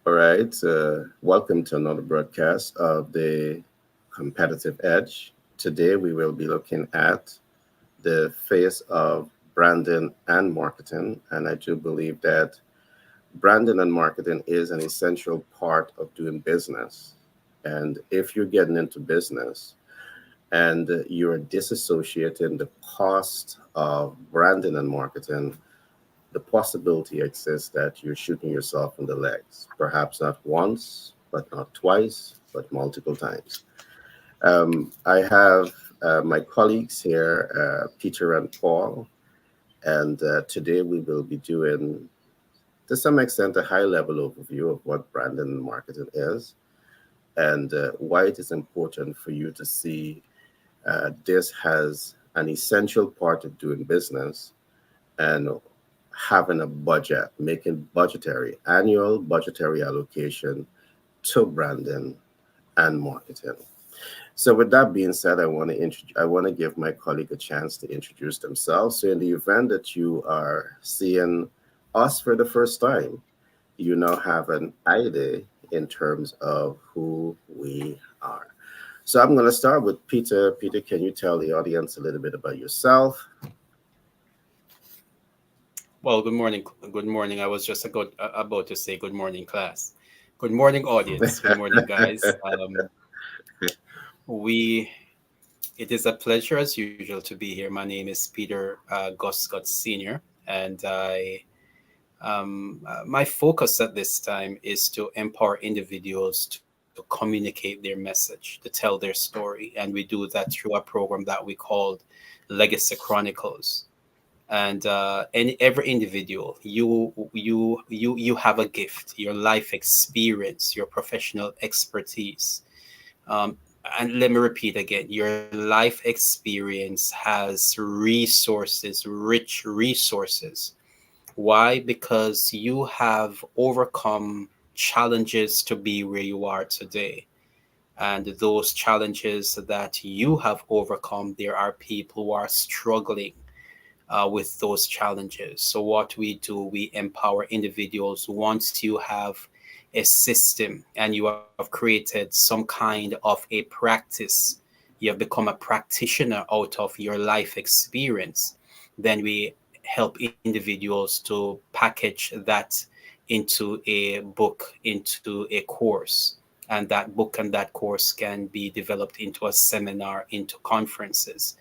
All right. Welcome to another broadcast of the Competitive Edge. Today, we will be looking at the face of branding and marketing. And I do believe that branding and marketing is an essential part of doing business. And if you're getting into business and you're disassociating the cost of branding and marketing, the possibility exists that you're shooting yourself in the legs, perhaps not once, but not twice, but multiple times. I have my colleagues here, Peter and Paul, and today we will be doing, to some extent, a high level overview of what branding and marketing is and why it is important for you to see this has an essential part of doing business and having a budget, making budgetary, annual budgetary allocation to branding and marketing. So, with that being said, I want to give my colleague a chance to introduce themselves. So, in the event that you are seeing us for the first time, you now have an idea in terms of who we are. So, I'm going to start with Peter. Peter, can you tell the audience a little bit about yourself? Well, good morning. Good morning. I was just about to say good morning, class. Good morning, audience. Good morning, guys. We It is a pleasure as usual to be here. My name is Peter Goscott Senior, and my focus at this time is to empower individuals to communicate their message, to tell their story, and we do that through a program that we called Legacy Chronicles. And every individual, you have a gift, your life experience, your professional expertise. um, and let me repeat again, your life experience has resources, rich resources. Why? Because you have overcome challenges to be where you are today. And those challenges that you have overcome, there are people who are struggling with those challenges. So, what we do, we empower individuals. Once you have a system and you have created some kind of a practice, you have become a practitioner out of your life experience, then we help individuals to package that into a book, into a course. And that book and that course can be developed into a seminar, into conferences,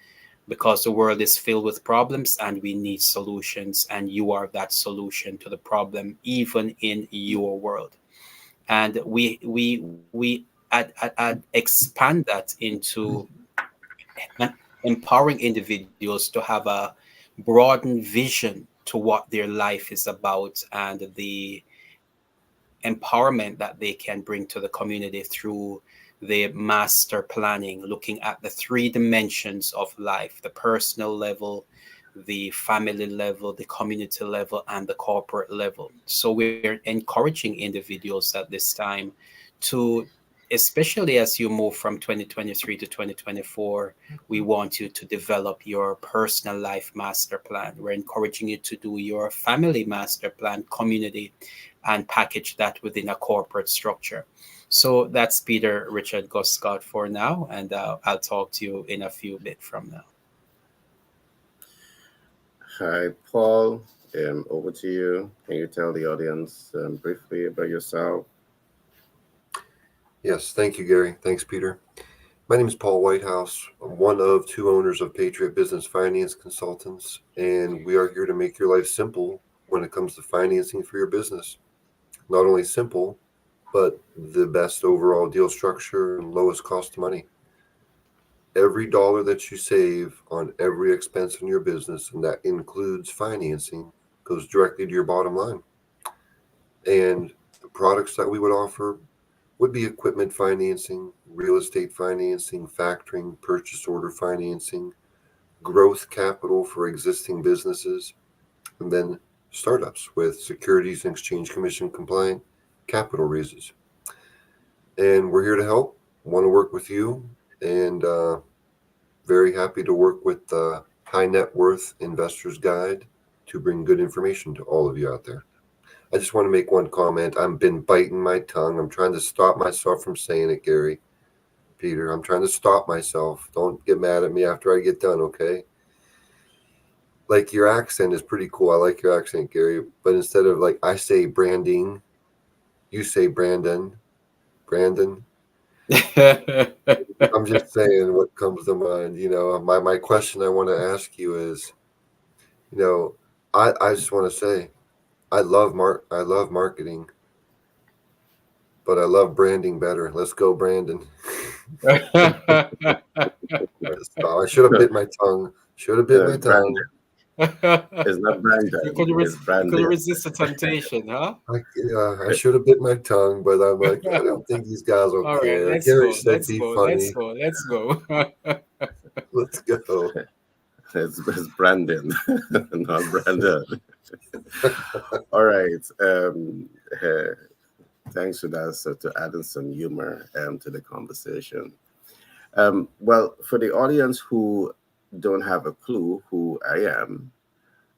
because the world is filled with problems and we need solutions, and you are that solution to the problem even in your world. And we expand that into empowering individuals to have a broadened vision to what their life is about, and the empowerment that they can bring to the community through the master planning, looking at the three dimensions of life: the personal level, the family level, the community level, and the corporate level. So we're encouraging individuals at this time to, especially as you move from 2023 to 2024, we want you to develop your personal life master plan. We're encouraging you to do your family master plan, community, and package that within a corporate structure. So that's Peter Richard Goscott for now, and I'll talk to you in a few bit from now. Hi, Paul. Over to you. Can you tell the audience briefly about yourself? Yes, thank you, Gary. Thanks, Peter. My name is Paul Whitehouse. I'm one of two owners of Patriot Business Finance Consultants, and we are here to make your life simple when it comes to financing for your business. Not only simple, but the best overall deal structure and lowest cost of money. Every dollar that you save on every expense in your business, and that includes financing, goes directly to your bottom line. And the products that we would offer would be equipment financing, real estate financing, factoring, purchase order financing, growth capital for existing businesses, and then startups with Securities and Exchange Commission compliant capital raises. And we're here to help, want to work with you, and very happy to work with the High Net Worth Investors Guide to bring good information to all of you out there. I just want to make one comment. I've been biting my tongue. I'm trying to stop myself from saying it, Gary. Peter, I'm trying to stop myself. Don't get mad at me after I get done, okay? Like your accent is pretty cool. I like your accent, Gary. But instead of like I say branding, you say Brandon. Brandon. I'm just saying what comes to mind. My question I want to ask you is, you know, I just want to say I love marketing, but I love branding better. Let's go, Brandon. I should have bit my tongue. Should have bit my It's Brandon. tongue. It's not Brandon. It's You couldn't Brandon. resist the temptation, huh? I should have bit my tongue, but I'm like, I don't think these guys will All right, care. let's Gary go. said, Let's "Be go. Let's funny." go. Let's go. Let's go. It's Brandon, not Brandon. All right. Uh, Thanks for that. So to adding some humor to the conversation. Well, for the audience who don't have a clue who I am,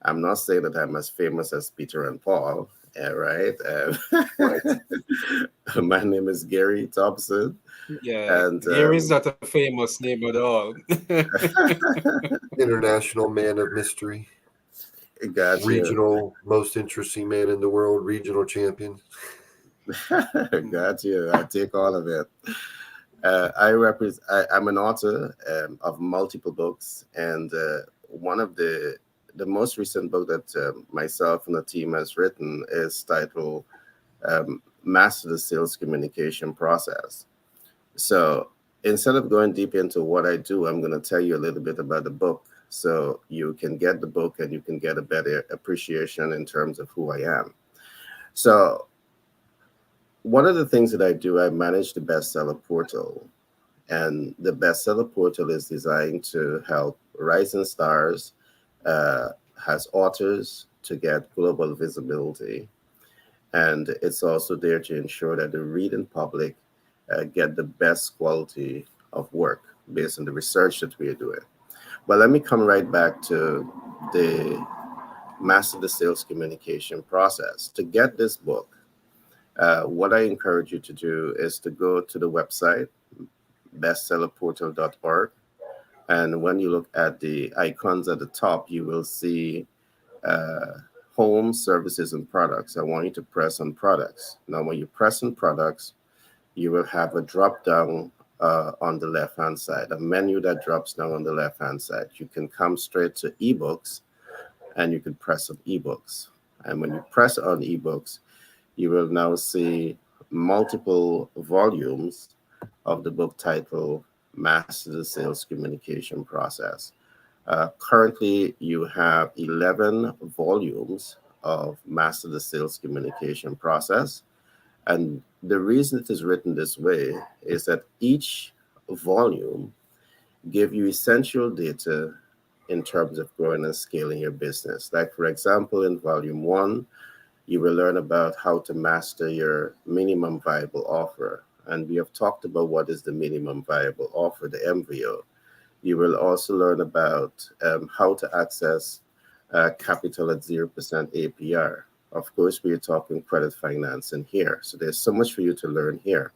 I'm not saying that I'm as famous as Peter and Paul, right? Right. My name is Gary Thompson, Yeah, and Gary is not a famous name at all. International man of mystery. got you, Regional most interesting man in the world. Regional champion. got you. I take all of it. I'm an author of multiple books, and one of the most recent book that myself and the team has written is titled "Master the Sales Communication Process." So instead of going deep into what I do, I'm going to tell you a little bit about the book, so you can get the book and you can get a better appreciation in terms of who I am. So one of the things that I do, I manage the bestseller portal. And the bestseller portal is designed to help rising stars, uh, has authors to get global visibility. And it's also there to ensure that the reading public get the best quality of work based on the research that we are doing. But let me come right back to the master the sales communication process. To get this book, what I encourage you to do is to go to the website bestsellerportal.org. And when you look at the icons at the top, you will see uh, home, services, and products. I want you to press on products. Now, when you press on products, you will have a drop down on the left hand side, a menu that drops down on the left hand side. You can come straight to ebooks and you can press on ebooks. And when you press on ebooks, you will now see multiple volumes of the book titled Master the Sales Communication Process. Currently, you have 11 volumes of Master the Sales Communication Process. And the reason it is written this way is that each volume give you essential data in terms of growing and scaling your business. Like, for example, in volume one, you will learn about how to master your minimum viable offer. And we have talked about what is the minimum viable offer, the MVO. You will also learn about how to access capital at 0% APR. Of course, we are talking credit financing here. So there's so much for you to learn here.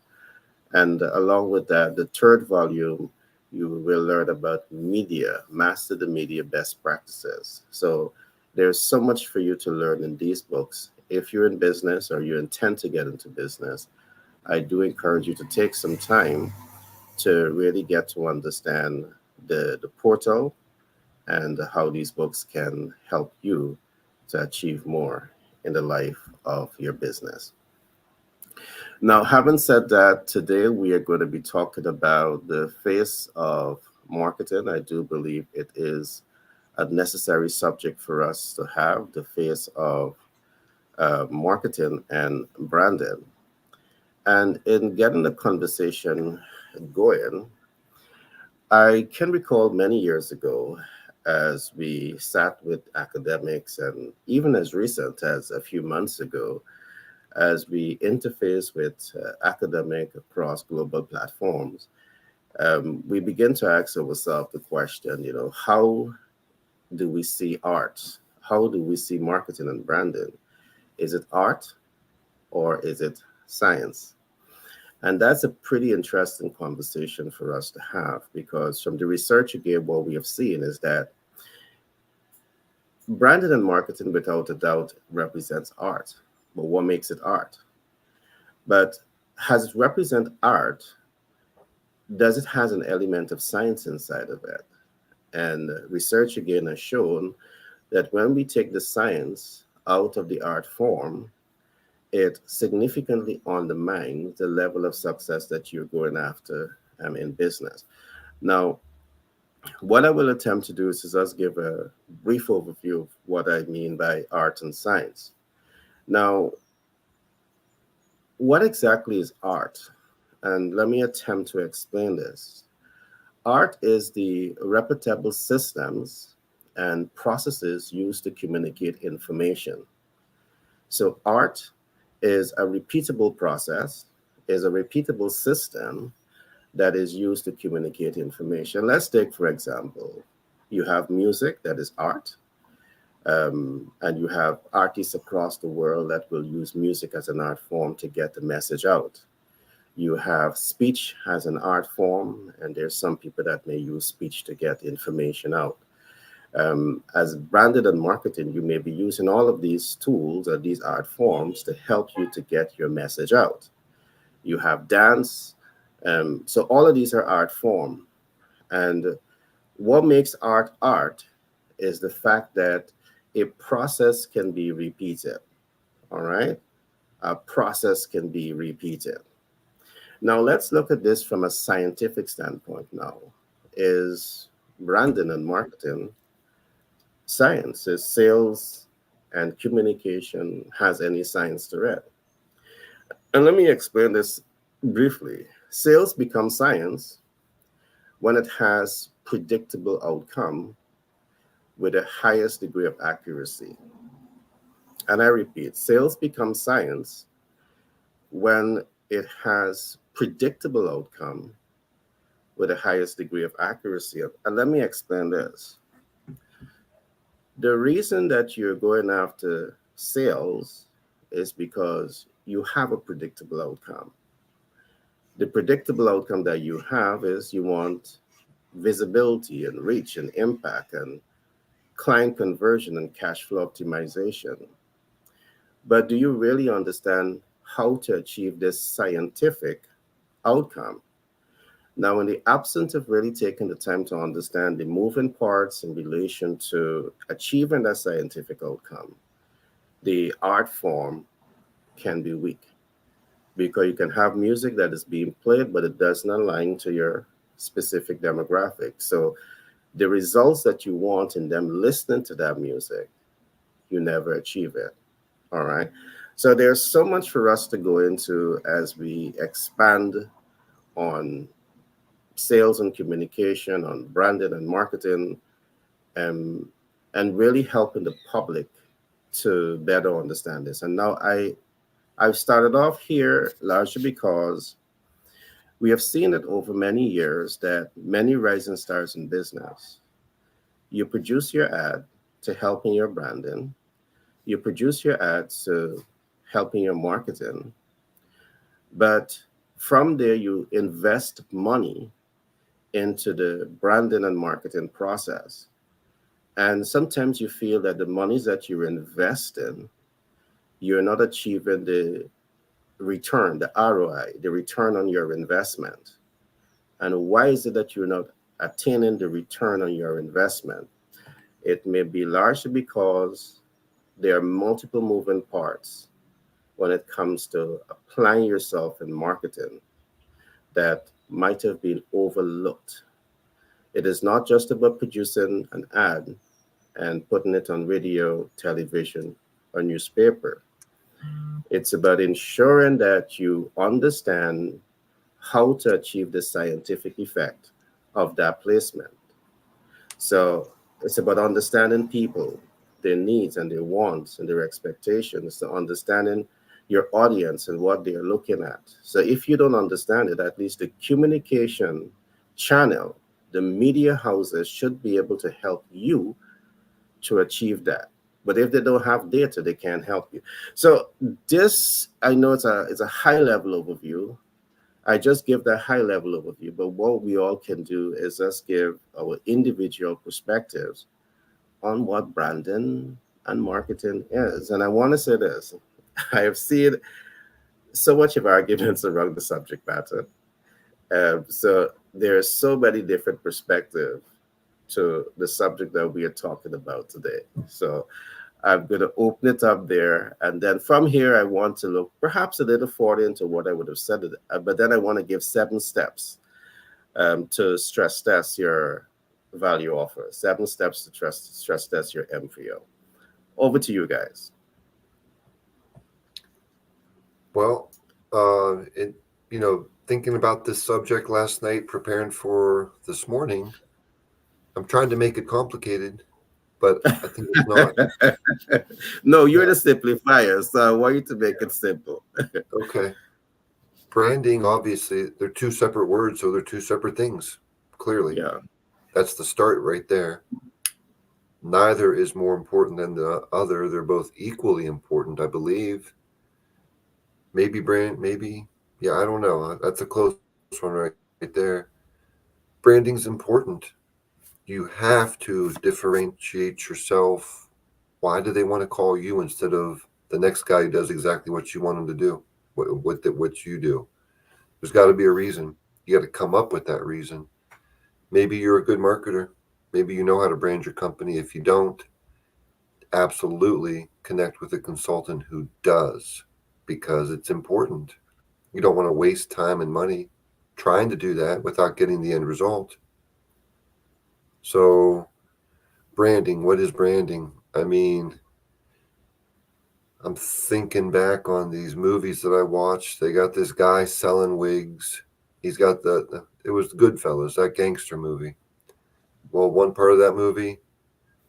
And along with that, the third volume, you will learn about media, master the media best practices. So there's so much for you to learn in these books. If you're in business or you intend to get into business, I do encourage you to take some time to really get to understand the portal and how these books can help you to achieve more in the life of your business. Now, having said that, today we are going to be talking about the face of marketing. I do believe it is a necessary subject for us to have the face of marketing and branding. And in getting the conversation going, I can recall many years ago as we sat with academics, and even as recent as a few months ago, as we interface with academic across global platforms, we begin to ask ourselves the question, how do we see art? How do we see marketing and branding Is it art or is it science? And that's a pretty interesting conversation for us to have, because from the research again, what we have seen is that branding and marketing, without a doubt, represents art. But what makes it art? But has it represent art? Does it has an element of science inside of it? And research again has shown that when we take the science out of the art form, it significantly undermines the level of success that you're going after in business. Now, what I will attempt to do is just give a brief overview of what I mean by art and science. Now, what exactly is art? And let me attempt to explain this. Art is the repeatable systems and processes used to communicate information. So, art is a repeatable process, is a repeatable system that is used to communicate information. Let's take, for example, you have music that is art, and you have artists across the world that will use music as an art form to get the message out. You have speech as an art form, and there's some people that may use speech to get information out. As branded and marketing, you may be using all of these tools or these art forms to help you to get your message out. You have dance. So all of these are art form. And what makes art art is the fact that a process can be repeated. All right. A process can be repeated. Now let's look at this from a scientific standpoint now. Is branding and marketing science? Is sales and communication has any science to it? And let me explain this briefly. Sales becomes science when it has predictable outcome with the highest degree of accuracy. And I repeat, sales becomes science when it has predictable outcome with the highest degree of accuracy. And let me explain this. The reason that you're going after sales is because you have a predictable outcome. The predictable outcome that you have is you want visibility and reach and impact and client conversion and cash flow optimization. But do you really understand how to achieve this scientific outcome? Now, in the absence of really taking the time to understand the moving parts in relation to achieving that scientific outcome, the art form can be weak, because you can have music that is being played, but it doesn't align to your specific demographic. So the results that you want in them listening to that music, you never achieve it. All right. So there's so much for us to go into as we expand on sales and communication, on branding and marketing, um, and really helping the public to better understand this. And now I've started off here largely because we have seen it over many years that many rising stars in business, you produce your ad to help in your branding, you produce your ads to help in your marketing, but from there you invest money into the branding and marketing process. And sometimes you feel that the monies that you invest in, you're not achieving the return, the ROI, the return on your investment. And why is it that you're not attaining the return on your investment? It may be largely because there are multiple moving parts when it comes to applying yourself in marketing that might have been overlooked. It is not just about producing an ad and putting it on radio, television, or newspaper. It's about ensuring that you understand how to achieve the scientific effect of that placement. So it's about understanding people, their needs and their wants and their expectations, so understanding your audience and what they're looking at. So if you don't understand it, at least the communication channel, the media houses should be able to help you to achieve that. But if they don't have data, they can't help you. So this, I know it's a high level overview. I just give that high level overview, but what we all can do is just give our individual perspectives on what branding and marketing is. And I want to say this: I have seen so much of arguments around the subject matter. So there's so many different perspectives to the subject that we are talking about today. So I'm going to open it up there. And then from here, I want to look perhaps a little forward into what I would have said. But then I want to give 7 steps to stress test your value offer, 7 steps to stress test your MVO. Over to you guys. Well, it thinking about this subject last night, preparing for this morning, I'm trying to make it complicated, but I think it's not. No, you're Yeah. the simplifier, so I want you to make it simple. Okay. Branding, obviously, they're two separate words, so they're two separate things. Clearly, Yeah, that's the start right there. Neither is more important than the other. They're both equally important, I believe. Maybe, yeah, I don't know. That's a close one right there. Branding's important. You have to differentiate yourself. Why do they want to call you instead of the next guy who does exactly what you want him to do? What you do? There's got to be a reason. You got to come up with that reason. Maybe you're a good marketer. Maybe you know how to brand your company. If you don't, absolutely connect with a consultant who does, because it's important. You don't want to waste time and money trying to do that without getting the end result. So, branding, what is branding? I mean, I'm thinking back on these movies that I watched. They got this guy selling wigs. He's got it was Goodfellas, that gangster movie. Well, one part of that movie,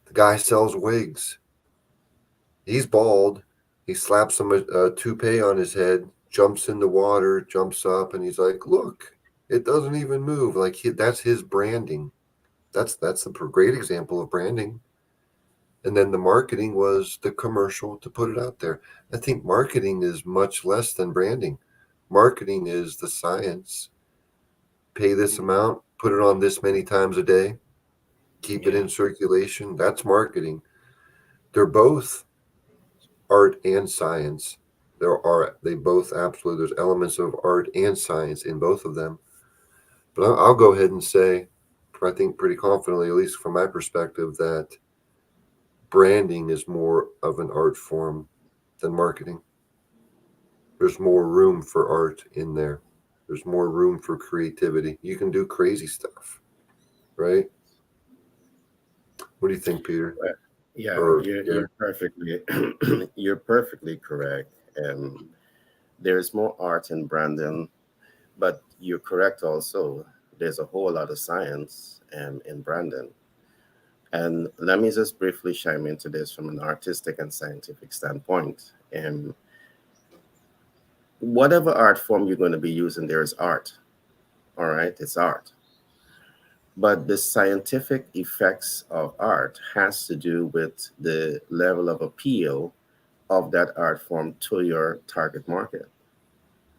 the guy sells wigs. He's bald. He slaps some toupee on his head, jumps in the water, jumps up, and he's like, "Look, it doesn't even move." Like that's his branding. That's a great example of branding. And then the marketing was the commercial to put it out there. I think marketing is much less than branding. Marketing is the science. Pay this amount, put it on this many times a day, keep it Yeah. in circulation. That's marketing. They're both art and science. They both absolutely, there's elements of art and science in both of them. But I'll go ahead and say, I think pretty confidently, at least from my perspective, that branding is more of an art form than marketing. There's more room for art in there. There's more room for creativity. You can do crazy stuff, right? What do you think, Peter? Well, yeah, Or you're yeah, you're perfectly you're perfectly correct. There's more art in branding, but you're correct also. There's a whole lot of science in branding. And let me just briefly chime into this from an artistic and scientific standpoint. Whatever art form you're going to be using, there is art. All right, it's art. But the scientific effects of art has to do with the level of appeal of that art form to your target market.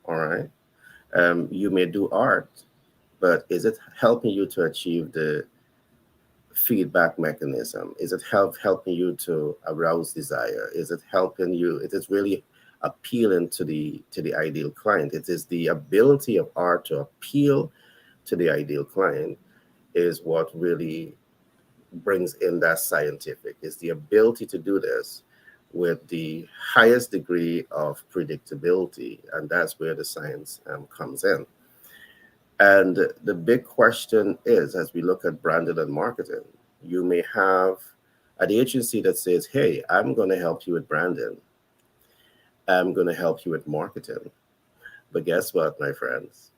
All right. You may do art, but is it helping you to achieve the feedback mechanism? Is it helping you to arouse desire? Is it helping you? It is really appealing to the ideal client. It is the ability of art to appeal to the ideal client is what really brings in that scientific. Is the ability to do this with the highest degree of predictability, and that's where the science comes in. And the big question is, as we look at branding and marketing, you may have an agency that says, hey, I'm going to help you with branding. I'm going to help you with marketing. But guess what, my friends?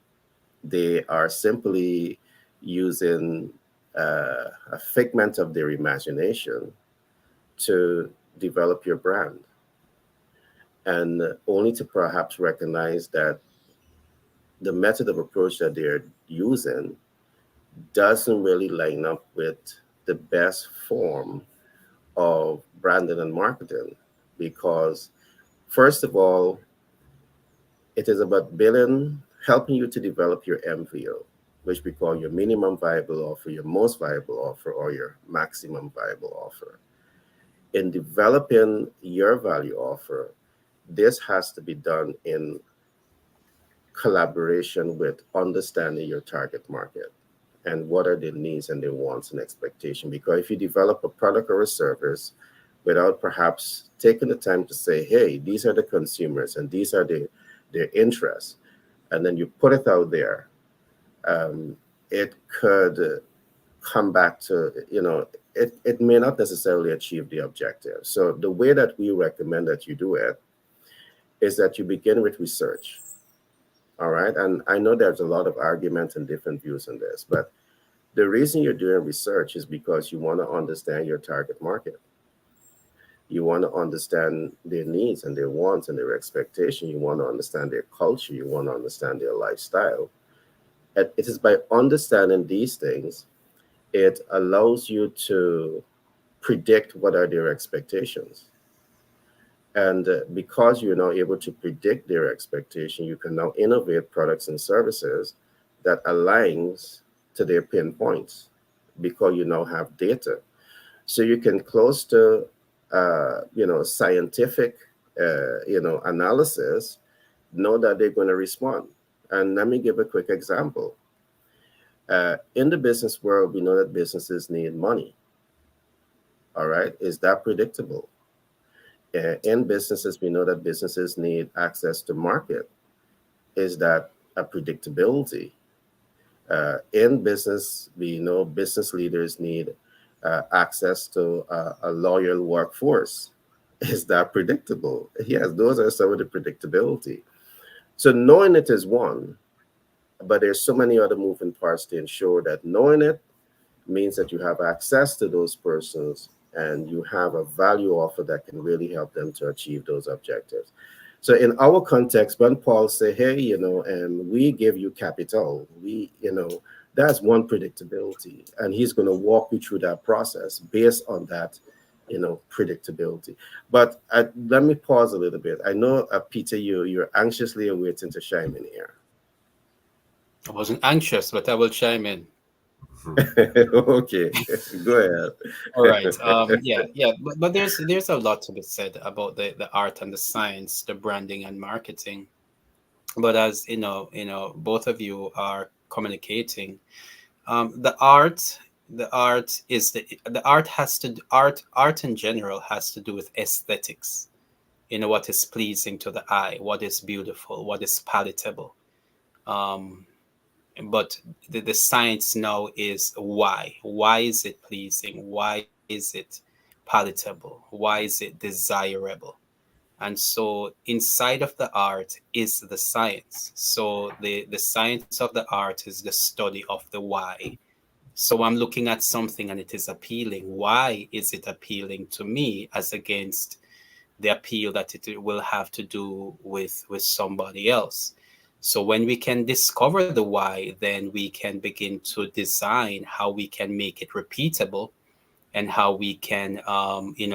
They are simply using a figment of their imagination to develop your brand, and only to perhaps recognize that the method of approach that they're using doesn't really line up with the best form of branding and marketing, because first of all, it is about building, helping you to develop your MVO, which we call your minimum viable offer, your most viable offer, or your maximum viable offer. In developing your value offer, this has to be done in collaboration with understanding your target market and what are their needs and their wants and expectation. Because if you develop a product or a service without perhaps taking the time to say, hey, these are the consumers and these are their interests, and then you put it out there, it could come back to, it may not necessarily achieve the objective. So the way that we recommend that you do it is that you begin with research. All right. And I know there's a lot of arguments and different views on this, but the reason you're doing research is because you want to understand your target market. You want to understand their needs and their wants and their expectation. You want to understand their culture. You want to understand their lifestyle. And it is by understanding these things, it allows you to predict what are their expectations. And because you're now able to predict their expectation, you can now innovate products and services that aligns to their pain points because you now have data. So you can close to, scientific, analysis, know that they're going to respond. And let me give a quick example. In the business world, we know that businesses need money. All right. Is that predictable? In businesses, we know that businesses need access to market. Is that a predictability? In business, we know business leaders need access to a loyal workforce. Is that predictable? Yes, those are some of the predictability. So knowing it is one, but there's so many other moving parts to ensure that knowing it means that you have access to those persons and you have a value offer that can really help them to achieve those objectives. So in our context, when Paul say, hey, and we give you capital, that's one predictability. And he's going to walk you through that process based on that, predictability. But let me pause a little bit. I know, Peter, you're anxiously awaiting to chime in here. I wasn't anxious, but I will chime in. Okay, go All right. ahead. Yeah. But there's a lot to be said about the art and the science, the branding and marketing. But as both of you are communicating, the art is the art has to art in general has to do with aesthetics. What is pleasing to the eye, what is beautiful, what is palatable. Um, but the science now is why is it pleasing, why is it palatable, why is it desirable. And so inside of the art is the science. So the science of the art is the study of the why. So I'm looking at something and it is appealing. Why is it appealing to me as against the appeal that it will have to do with somebody else? So when we can discover the why, then we can begin to design how we can make it repeatable and how we can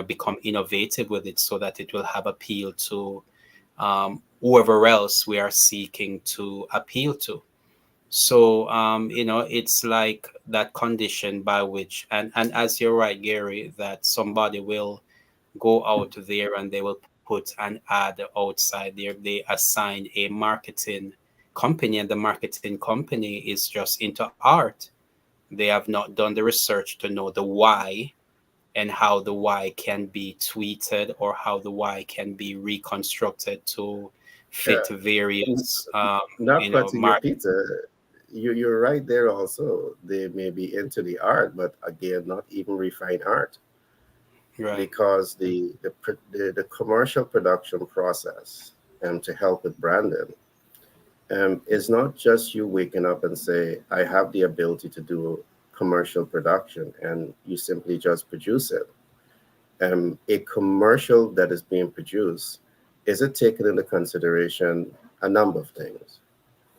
become innovative with it so that it will have appeal to whoever else we are seeking to appeal to. So it's like that condition by which, and as you're right, Gary, that somebody will go out there and they will put an ad outside there. They assign a marketing company, and the marketing company is just into art. They have not done the research to know the why and how the why can be tweeted or how the why can be reconstructed to Yeah, fit n- various not cutting your market. pizza. You're right there also. They may be into the art, but again, not even refined art, Right. because the commercial production process to help with branding is not just you waking up and say, I have the ability to do commercial production, and you simply just produce it. A commercial that is being produced, is it taking into consideration a number of things?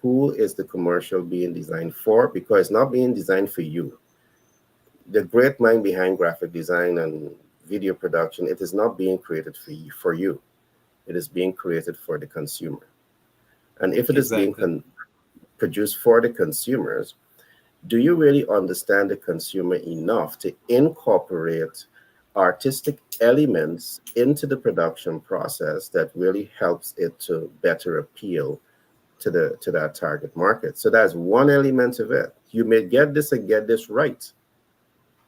Who is the commercial being designed for? Because it's not being designed for you. The great mind behind graphic design and video production, it is not being created for you. It is being created for the consumer. And if it is being Exactly. produced for the consumers, do you really understand the consumer enough to incorporate artistic elements into the production process that really helps it to better appeal to that target market? So that's one element of it. You may get this and get this right,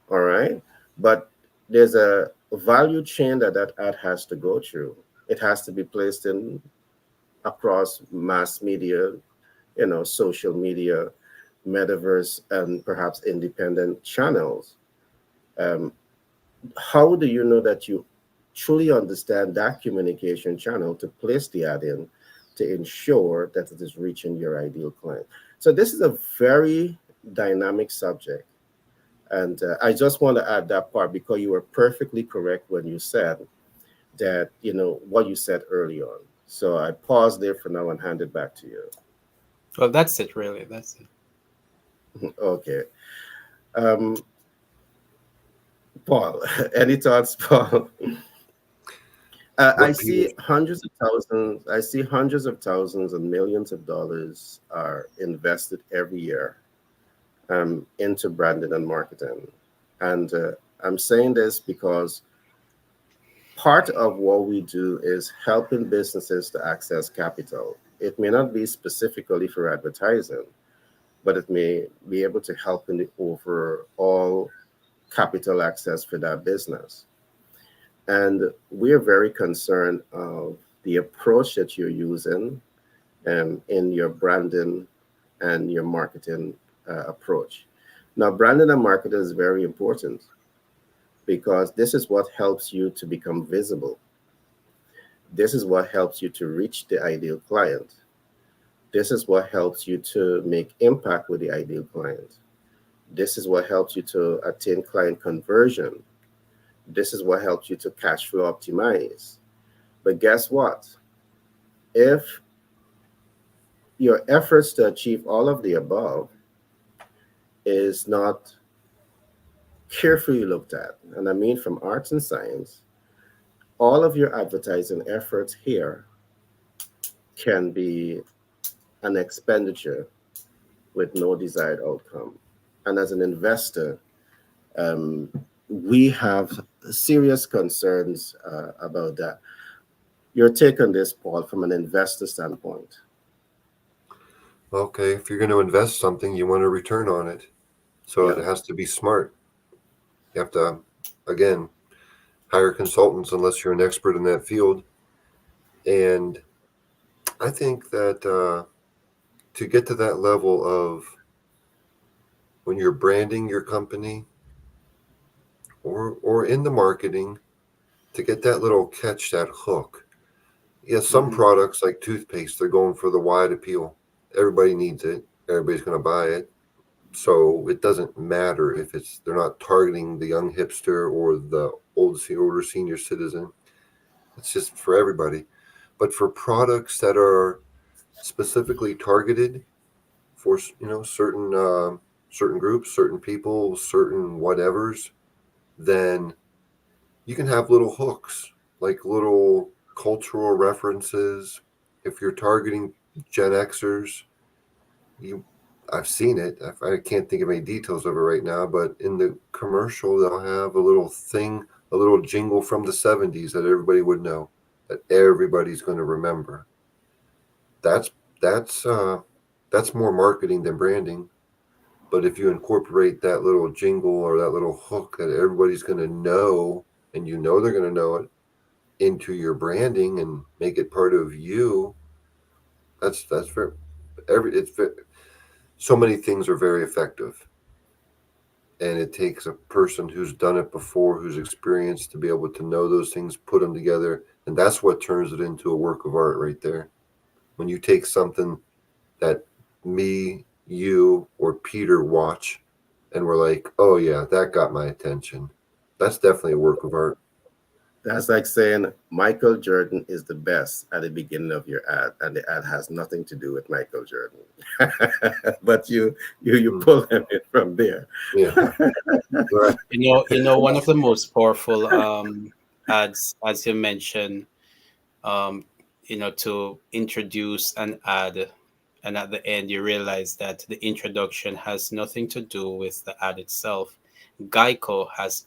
all right, but there's a value chain that that ad has to go through. It has to be placed in across mass media, social media, metaverse, and perhaps independent channels. Um, how do you know that you truly understand that communication channel to place the ad in to ensure that it is reaching your ideal client? So, this is a very dynamic subject. And I just want to add that part because you were perfectly correct when you said that, what you said early on. So, I pause there for now and hand it back to you. Well, that's it, really. That's it. Okay. Um, Paul, any thoughts, Paul? I What Peter? see hundreds of thousands. I see hundreds of thousands and millions of dollars are invested every year into branding and marketing, and I'm saying this because part of what we do is helping businesses to access capital. It may not be specifically for advertising, but it may be able to help in the overall capital access for that business. And we're very concerned of the approach that you're using in your branding and your marketing approach. Now, branding and marketing is very important because this is what helps you to become visible. This is what helps you to reach the ideal client. This is what helps you to make impact with the ideal client. This is what helps you to attain client conversion. This is what helps you to cash flow optimize. But guess what? If your efforts to achieve all of the above is not carefully looked at, and I mean from arts and science, all of your advertising efforts here can be an expenditure with no desired outcome. And as an investor, um, we have serious concerns about that. Your take on this, Paul, from an investor standpoint? Okay, if you're going to invest something, you want a return on it. So Yeah. it has to be smart. You have to, again, hire consultants unless you're an expert in that field. And I think that to get to that level of when you're branding your company or in the marketing, to get that little catch, that hook. Yeah, some Hmm. products like toothpaste, they're going for the wide appeal. Everybody needs it. Everybody's going to buy it. So it doesn't matter if they're not targeting the young hipster or the older senior citizen. It's just for everybody. But for products that are specifically targeted for certain groups, certain people, certain whatevers, then you can have little hooks, like little cultural references. If you're targeting Gen Xers, you I've seen it. I can't think of any details of it right now, but in the commercial, they'll have a little thing, a little jingle from the 70s that everybody would know, that everybody's going to remember. That's that's uh, that's more marketing than branding. But if you incorporate that little jingle or that little hook that everybody's going to know, and you know they're going to know it, into your branding and make it part of you, that's very so many things are very effective, and it takes a person who's done it before, who's experienced, to be able to know those things, put them together, and that's what turns it into a work of art right there. When you take something that me, you, or Peter watch, and we're like, oh yeah, that got my attention. That's definitely a work of art. That's like saying Michael Jordan is the best at the beginning of your ad, and the ad has nothing to do with Michael Jordan. But you Mm, pull them in from there. yeah, right. One of the most powerful ads, as you mentioned, um, to introduce an ad, and at the end you realize that the introduction has nothing to do with the ad itself. Geico has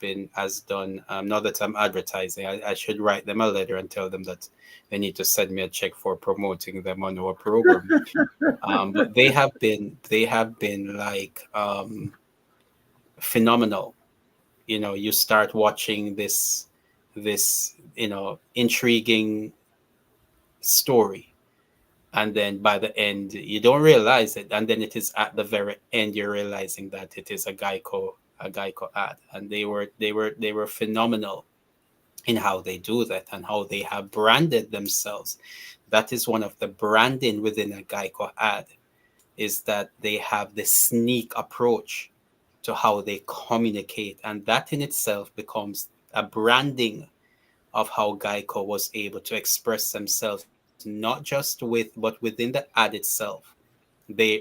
done. Not that I'm advertising, I should write them a letter and tell them that they need to send me a check for promoting them on our program. But they have been like phenomenal. You start watching this intriguing story, and then by the end you don't realize it, and then it is at the very end you're realizing that it is a Geico ad. And they were phenomenal in how they do that and how they have branded themselves. That is one of the branding within a Geico ad, is that they have this sneak approach to how they communicate, and that in itself becomes a branding of how Geico was able to express themselves, not just but within the ad itself.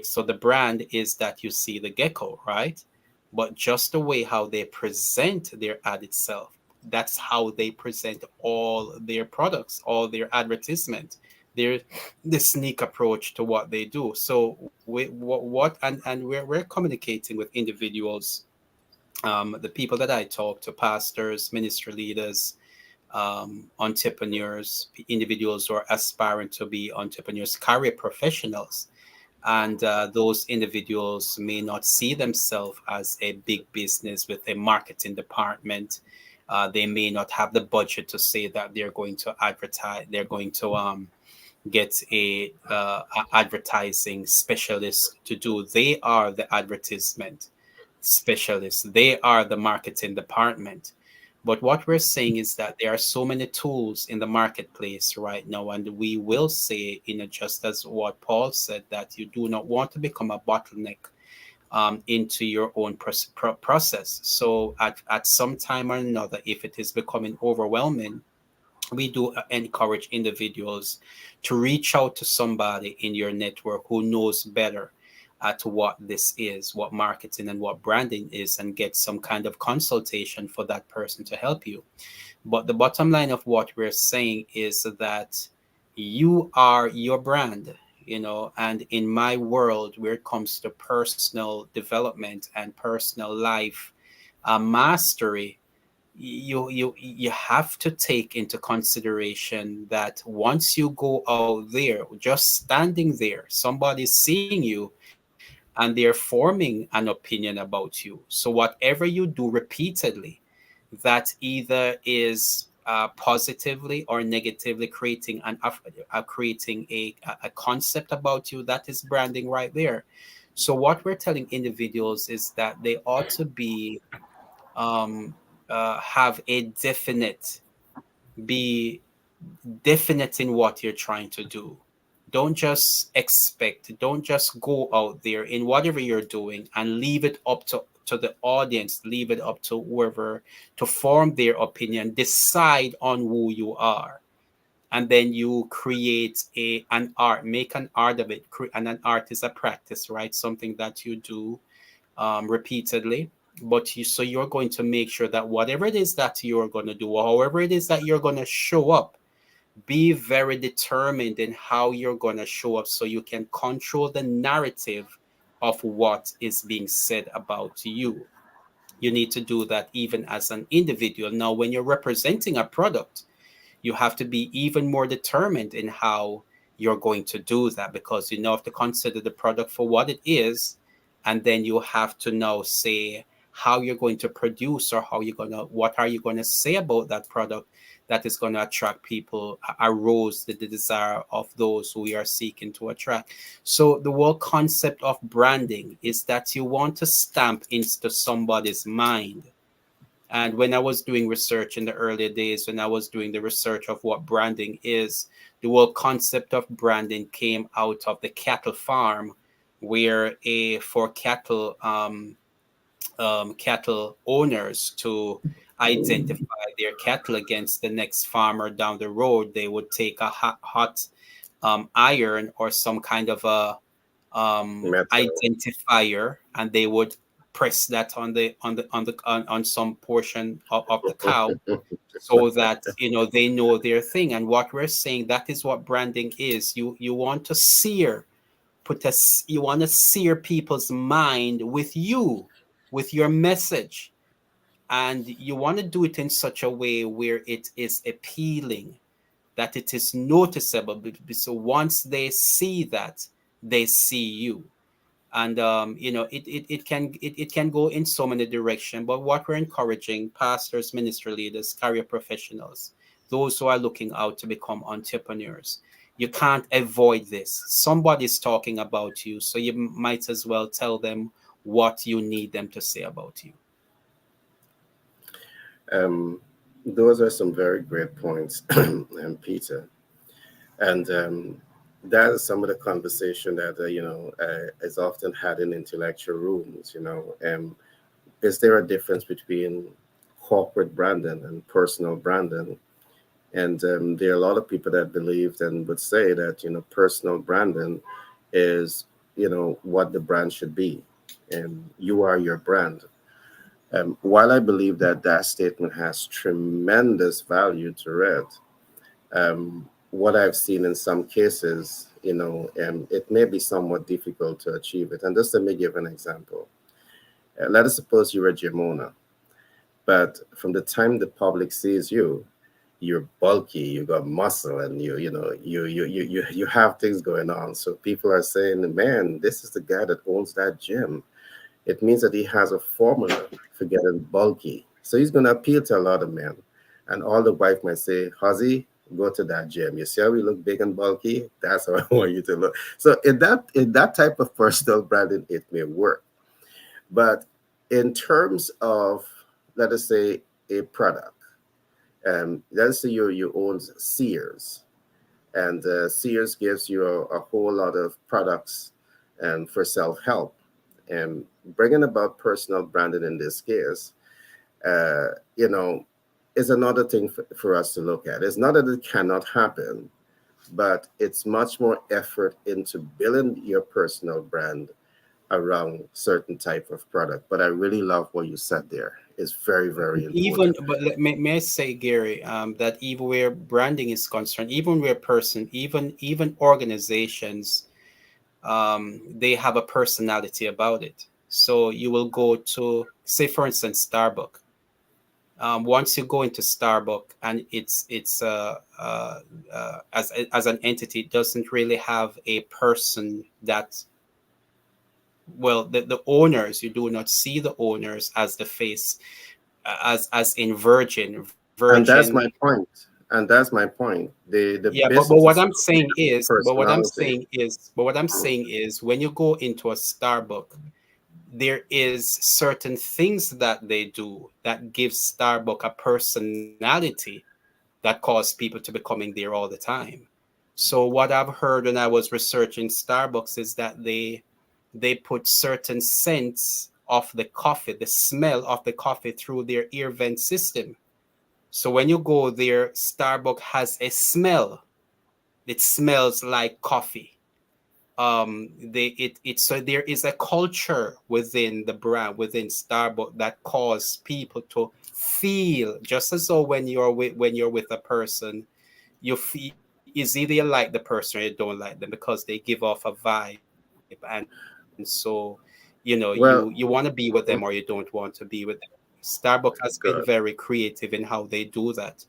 So the brand is that you see the gecko, right? But just the way how they present their ad itself, that's how they present all their products, all their advertisement, their the sneak approach to what they do. So we're communicating with individuals, the people that I talk to, pastors, ministry leaders, entrepreneurs, individuals who are aspiring to be entrepreneurs, career professionals. And those individuals may not see themselves as a big business with a marketing department. They may not have the budget to say that they're going to advertise, they're going to get a advertising specialist to do. They are the advertisement specialists. They are the marketing department. But what we're saying is that there are so many tools in the marketplace right now, and we will say, just as what Paul said, that you do not want to become a bottleneck into your own process. So at some time or another, if it is becoming overwhelming, we do encourage individuals to reach out to somebody in your network who knows better at what this is, what marketing and what branding is, and get some kind of consultation for that person to help you. But the bottom line of what we're saying is that you are your brand, and in my world, where it comes to personal development and personal life mastery, you have to take into consideration that once you go out there, just standing there, somebody's seeing you, and they're forming an opinion about you. So whatever you do repeatedly, that either is positively or negatively creating a concept about you, that is branding right there. So what we're telling individuals is that they ought to be um, have a be definite in what you're trying to do. Don't just go out there in whatever you're doing and leave it up to the audience, leave it up to whoever to form their opinion, decide on who you are. And then you create an art, make an art of it. And an art is a practice, right? Something that you do repeatedly. But you're going to make sure that whatever it is that you're going to do, or however it is that you're going to show up, be very determined in how you're going to show up, so you can control the narrative of what is being said about you. You need to do that even as an individual. Now, when you're representing a product, you have to be even more determined in how you're going to do that, because you have to consider the product for what it is, and then you have to now say how you're going to produce, or what are you going to say about that product that is going to attract people, arouse the desire of those who we are seeking to attract. So the whole concept of branding is that you want to stamp into somebody's mind. And when I was doing research in the earlier days, when I was doing the research of what branding is, the whole concept of branding came out of the cattle farm, where for cattle owners to identify their cattle against the next farmer down the road, they would take a hot iron or some kind of a Metal. identifier, and they would press that on some portion of the cow, so that they know their thing. And what we're saying, that is what branding is. You want to sear, you want to sear people's mind with with your message, and you want to do it in such a way where it is appealing, that it is noticeable. So once they see that, they see you. And it can go in so many directions. But what we're encouraging, pastors, ministry leaders, career professionals, those who are looking out to become entrepreneurs, you can't avoid this. Somebody's talking about you, so you might as well tell them what you need them to say about you. Um, those are some very great points, Peter. And that is some of the conversation that is often had in intellectual rooms. Is there a difference between corporate branding and personal branding? And there are a lot of people that believed and would say that personal branding is what the brand should be, and you are your brand. While I believe that that statement has tremendous value to it, what I've seen in some cases, it may be somewhat difficult to achieve it. And just let me give an example. Let us suppose you're a gym owner, but from the time the public sees you, you're bulky, you got muscle, and you have things going on. So people are saying, "Man, this is the guy that owns that gym." It means that he has a formula for getting bulky. So he's going to appeal to a lot of men. And all the wife might say, Huzzy, go to that gym. You see how we look big and bulky? That's how I want you to look. So in that type of personal branding, it may work. But in terms of, let us say, a product, let's say you own Sears, and Sears gives you a whole lot of products for self-help, and bringing about personal branding in this case, uh, you know, is another thing for us to look at. It's not that it cannot happen, but it's much more effort into building your personal brand around certain type of product. But I really love what you said there. It's very, very Even, important. but may I say, Gary, that even where branding is concerned, even where even organizations, they have a personality about it. So you will go to, say, for instance, Starbucks. Once you go into Starbucks, and as an entity, it doesn't really have a person that, well, the owners, you do not see the owners as the face, as in And Virgin. that's my point. And that's my point. The Yeah, business is personality. but what I'm saying is, when you go into a Starbucks, there is certain things that they do that give Starbucks a personality that cause people to be coming there all the time. So what I've heard when I was researching Starbucks is that they put certain scents of the coffee, the smell of the coffee, through their ear vent system. So when you go there, Starbucks has a smell. It smells like coffee. So there is a culture within the brand, within Starbucks, that cause people to feel, just as though when you're with a person, you feel is either you like the person or you don't like them, because they give off a vibe. And so you want to be with them or Well, you don't want to be with them. Starbucks has been very good. creative in how they do that.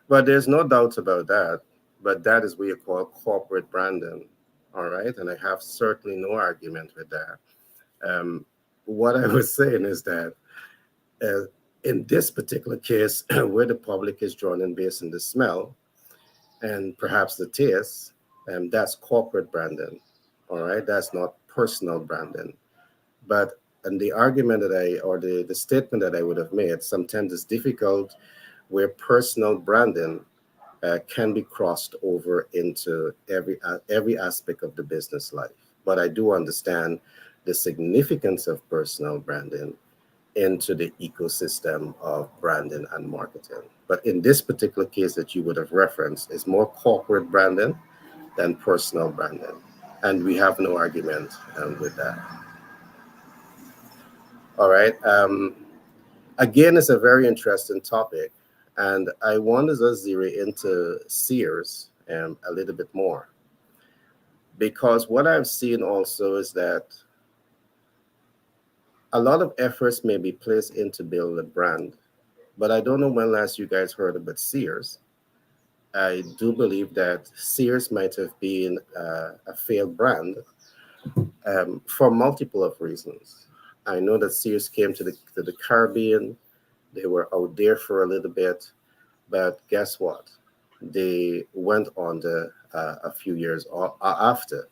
But there's no doubt about that. But that is what you call corporate branding. All right. And I have certainly no argument with that. What I was saying is that uh, in this particular case, where the public is drawn in based on the smell and perhaps the taste, that's corporate branding. All right. That's not personal branding. But and the argument that or the statement that I would have made, sometimes it's difficult where personal branding can be crossed over into every aspect of the business life. But I do understand the significance of personal branding into the ecosystem of branding and marketing. But in this particular case that you would have referenced, is more corporate branding than personal branding. And we have no argument with that. All right. Again, it's a very interesting topic. And I want to just zero into Sears a little bit more. Because what I've seen also is that a lot of efforts may be placed into building a brand. But I don't know when last you guys heard about Sears. I do believe that Sears might have been a failed brand for multiple of reasons. I know that Sears came to the Caribbean. They were out there for a little bit, but guess what? They went on a few years after.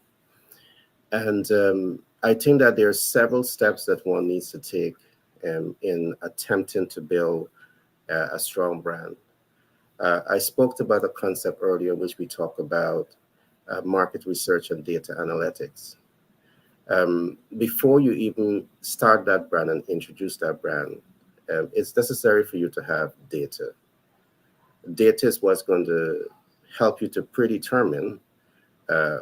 And I think that there are several steps that one needs to take in attempting to build a strong brand. I spoke about a concept earlier, which we talk about market research and data analytics. Before you even start that brand and introduce that brand, it's necessary for you to have data. Data is what's going to help you to predetermine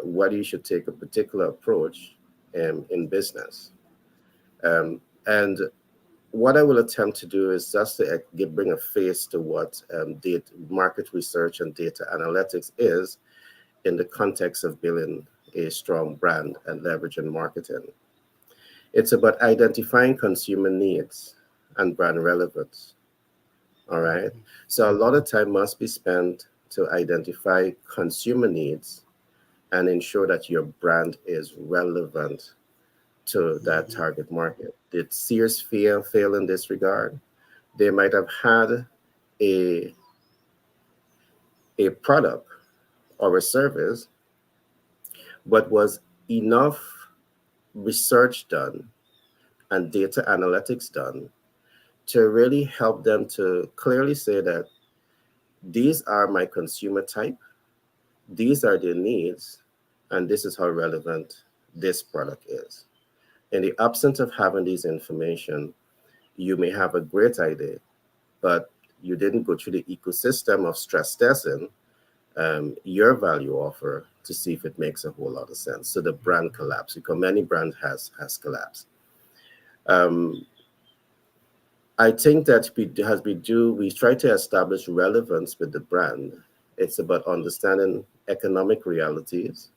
whether you should take a particular approach in business. And what I will attempt to do is just to bring a face to what data, market research and data analytics is in the context of building a strong brand and leveraging marketing. It's about identifying consumer needs and brand relevance. All right. So a lot of time must be spent to identify consumer needs and ensure that your brand is relevant to that target market. Did Sears fail in this regard? They might have had a a product or a service, but was enough research done and data analytics done to really help them to clearly say that these are my consumer type, these are their needs, and this is how relevant this product is. In the absence of having these information, you may have a great idea, but you didn't go through the ecosystem of stress testing your value offer to see if it makes a whole lot of sense. So the brand collapse, because many brands has collapsed. Um, I think that we try to establish relevance with the brand. It's about understanding economic realities.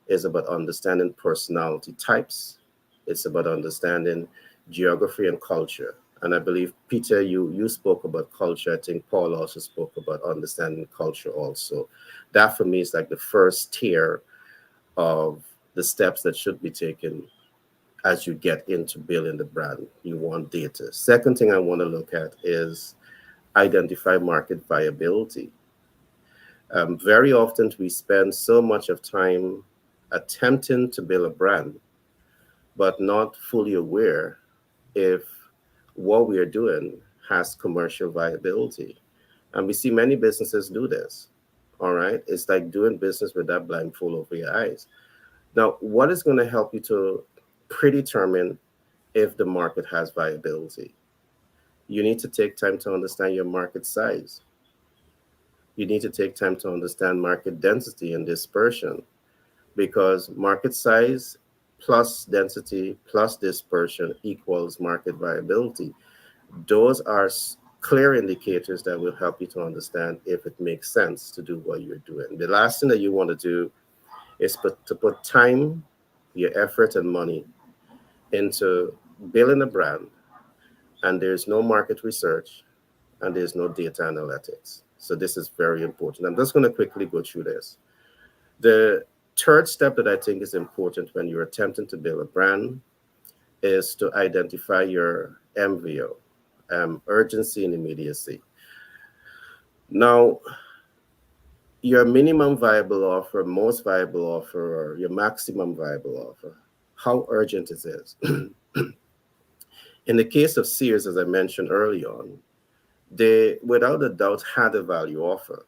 It's about understanding personality types. It's about understanding geography and culture. And I believe, Peter, you spoke about culture. I think Paul also spoke about understanding culture also. That for me is like the first tier of the steps that should be taken as you get into building the brand. You want data. Second thing I want to look at is identify market viability. Very often we spend so much of time attempting to build a brand, but not fully aware if what we are doing has commercial viability. And we see many businesses do this. All right. It's like doing business with that blindfold over your eyes. Now, what is going to help you to predetermine if the market has viability? You need to take time to understand your market size. You need to take time to understand market density and dispersion, because market size plus density plus dispersion equals market viability. Those are clear indicators that will help you to understand if it makes sense to do what you're doing. The last thing that you want to do is to put time, your effort, and money into building a brand, and there's no market research and there's no data analytics. So this is very important. I'm just going to quickly go through this. The third step that I think is important when you're attempting to build a brand is to identify your MVO, urgency and immediacy. Now, your minimum viable offer, most viable offer, or your maximum viable offer, how urgent it is. In the case of Sears, as I mentioned early on, they without a doubt had a value offer,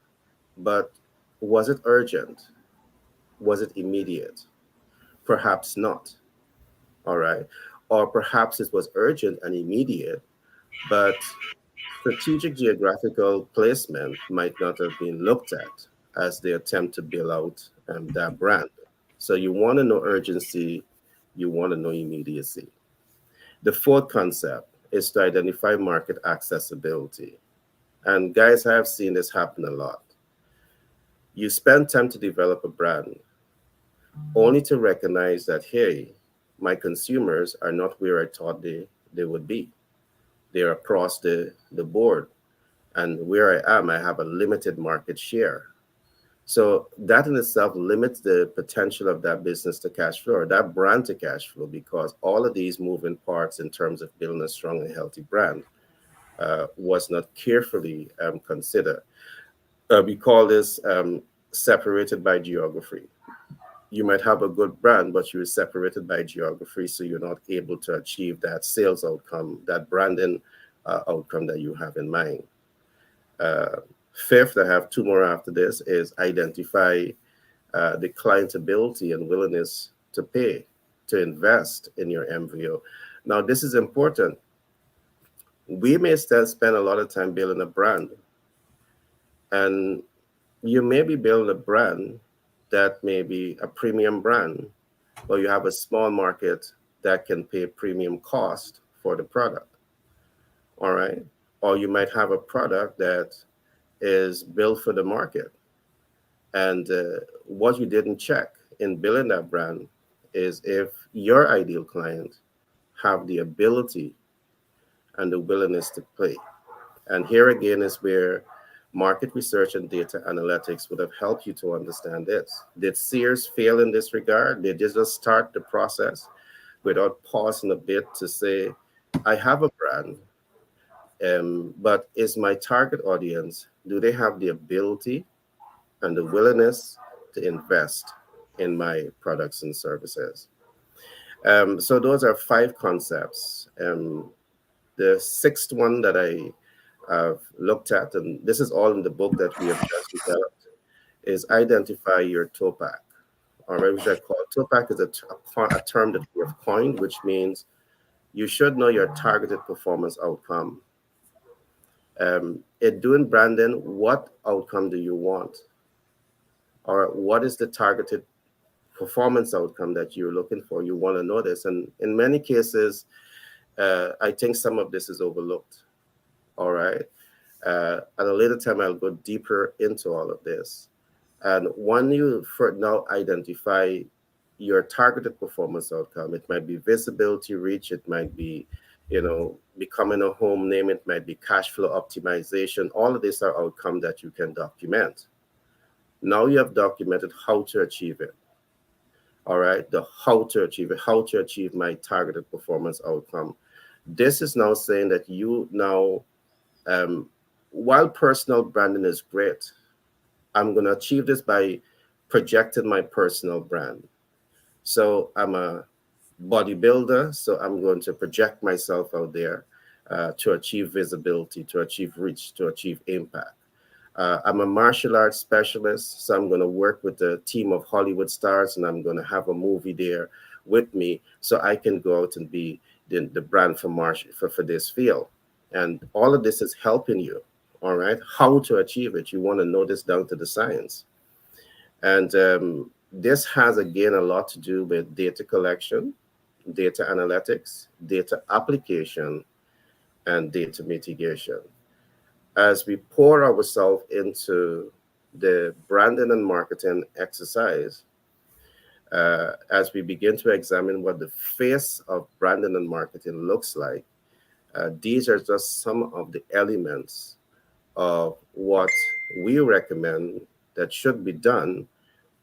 but was it urgent? Was it immediate? Perhaps not. All right. Or perhaps it was urgent and immediate, But strategic geographical placement might not have been looked at as they attempt to build out that brand. So you want to know urgency, you want to know immediacy. The fourth concept is to identify market accessibility. And guys, I have seen this happen a lot. You spend time to develop a brand only to recognize that, hey, my consumers are not where I thought they would be. They're across the board. And where I am, I have a limited market share. So that in itself limits the potential of that business to cash flow or that brand to cash flow because all of these moving parts in terms of building a strong and healthy brand was not carefully considered. We call this separated by geography. You might have a good brand, but you're separated by geography, so you're not able to achieve that sales outcome, that branding outcome that you have in mind. Uh, Fifth, I have two more after this, is identify the client's ability and willingness to pay, to invest in your MVO. Now, this is important. We may still spend a lot of time building a brand, and you may be building a brand that may be a premium brand, but you have a small market that can pay premium cost for the product. All right. Or you might have a product that is built for the market. And what you didn't check in building that brand is if your ideal client have the ability and the willingness to pay. And here again is where market research and data analytics would have helped you to understand this. Did Sears fail in this regard? Did they just start the process without pausing a bit to say, I have a brand, but is my target audience, do they have the ability and the willingness to invest in my products and services? So those are five concepts. The sixth one that I have looked at, and this is all in the book that we have just developed, is identify your TOPAC, or which I call TOPAC is a term that we have coined, which means you should know your targeted performance outcome. In doing branding, what outcome do you want? Or what is the targeted performance outcome that you're looking for? You want to know this. And in many cases, I think some of this is overlooked. All right. At a later time, I'll go deeper into all of this. And when you for now identify your targeted performance outcome, it might be visibility reach, it might be, becoming a home name, it might be cash flow optimization. All of these are outcomes that you can document. Now you have documented how to achieve it. All right, the how to achieve it, how to achieve my targeted performance outcome. This is now saying that you now, um, while personal branding is great, I'm going to achieve this by projecting my personal brand. So I'm a bodybuilder, so I'm going to project myself out there to achieve visibility, to achieve reach, to achieve impact. I'm a martial arts specialist, so I'm going to work with a team of Hollywood stars and I'm going to have a movie there with me so I can go out and be the brand for, for this field. And all of this is helping you, all right? How to achieve it. You want to know this down to the science. And this has, again, a lot to do with data collection, data analytics, data application, and data mitigation. As we pour ourselves into the branding and marketing exercise, as we begin to examine what the face of branding and marketing looks like, these are just some of the elements of what we recommend that should be done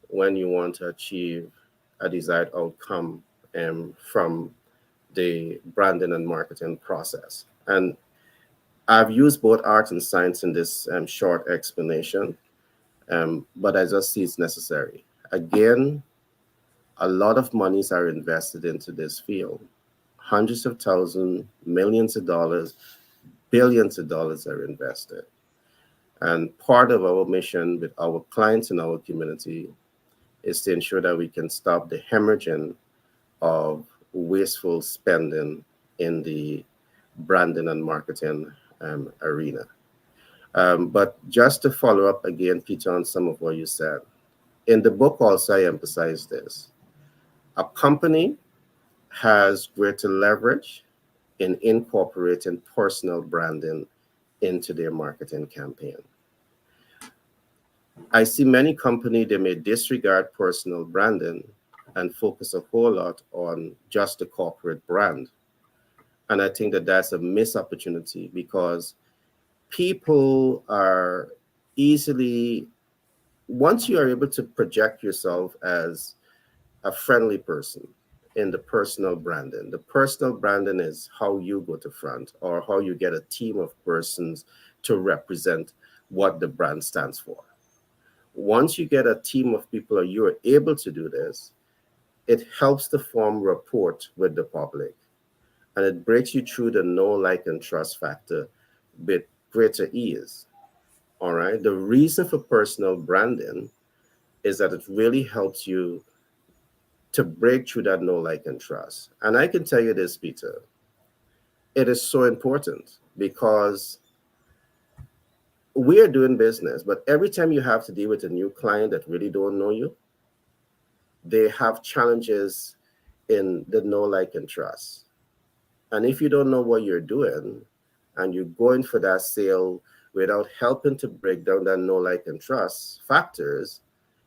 when you want to achieve a desired outcome from the branding and marketing process. And I've used both art and science in this short explanation, but I just see it's necessary. Again, a lot of monies are invested into this field. Hundreds of thousands, millions of dollars, billions of dollars are invested. And part of our mission with our clients in our community is to ensure that we can stop the hemorrhaging of wasteful spending in the branding and marketing arena. But just to follow up again, Peter, on some of what you said, in the book also I emphasize this. A company has greater leverage in incorporating personal branding into their marketing campaign. I see many companies, they may disregard personal branding and focus a whole lot on just the corporate brand. And I think that that's a missed opportunity because people are easily, once you are able to project yourself as a friendly person in the personal branding is how you go to front or how you get a team of persons to represent what the brand stands for. Once you get a team of people or you are able to do this, it helps to form rapport with the public and it breaks you through the know, like, and trust factor with greater ease. All right. The reason for personal branding is that it really helps you to break through that know, like, and trust. And I can tell you this, Peter, it is so important because we are doing business, but every time you have to deal with a new client that really don't know you, they have challenges in the know, like, and trust. And if you don't know what you're doing and you're going for that sale without helping to break down that know, like, and trust factors,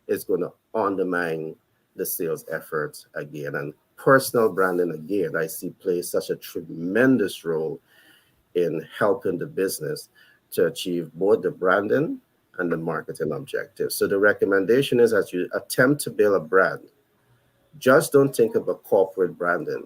it's going to undermine the sales efforts again. And personal branding, again, I see plays such a tremendous role in helping the business to achieve both the branding and the marketing objectives. So the recommendation is as you attempt to build a brand, just don't think about corporate branding,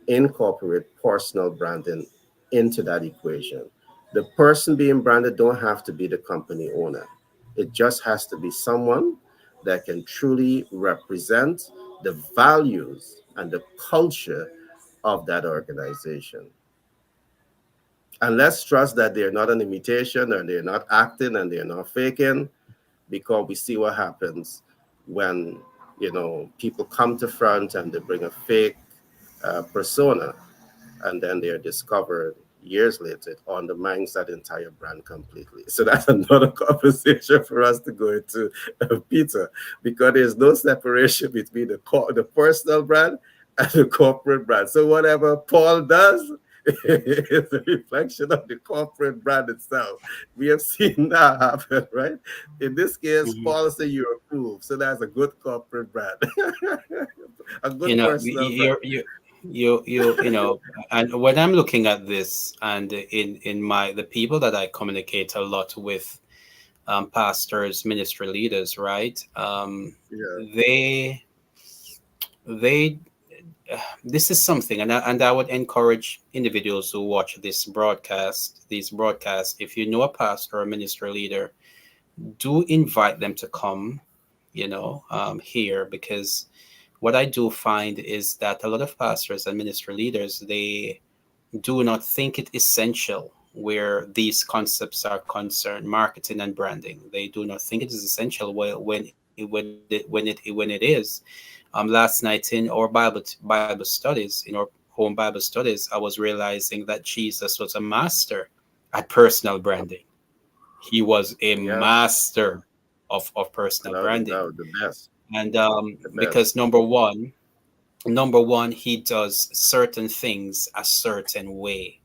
incorporate personal branding into that equation. The person being branded don't have to be the company owner. It just has to be someone that can truly represent the values and the culture of that organization. And let's trust that they're not an imitation and they're not acting and they're not faking because we see what happens when people come to front and they bring a fake persona and then they're discovered years later it undermines that entire brand completely. So that's another conversation for us to go into, Peter, because there's no separation between the personal brand and the corporate brand. So whatever Paul does is a reflection of the corporate brand itself. We have seen that happen, right? In this case, Mhm. Paul said you approve, so that's a good corporate brand, a You good know, personal brand. you know, and when I'm looking at this, and in my the people that I communicate a lot with, pastors, ministry leaders, right? Yeah. They they this is something, and I would encourage individuals who watch these broadcasts, if you know a pastor or ministry leader, do invite them to come, here, because what I do find is that a lot of pastors and ministry leaders, they do not think it essential where these concepts are concerned, marketing and branding. They do not think it is essential when it is. Last night in our Bible studies, in our home Bible studies, I was realizing that Jesus was a master at personal branding. He was a Yeah. master of personal Without a branding. doubt, the best, And the best. because number one, he does certain things a certain way,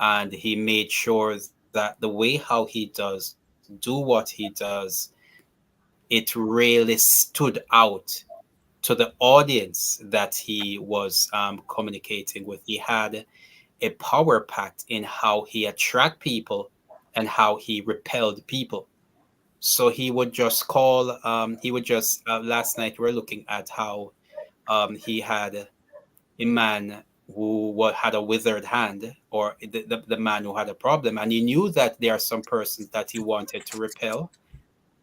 and he made sure that the way how he does do what he does, it really stood out to the audience that he was communicating with. He had a power pact in how he attract people and how he repelled people. So he would just call. He would just last night we were looking at how he had a man who had a withered hand, or the man who had a problem, and he knew that there are some persons that he wanted to repel,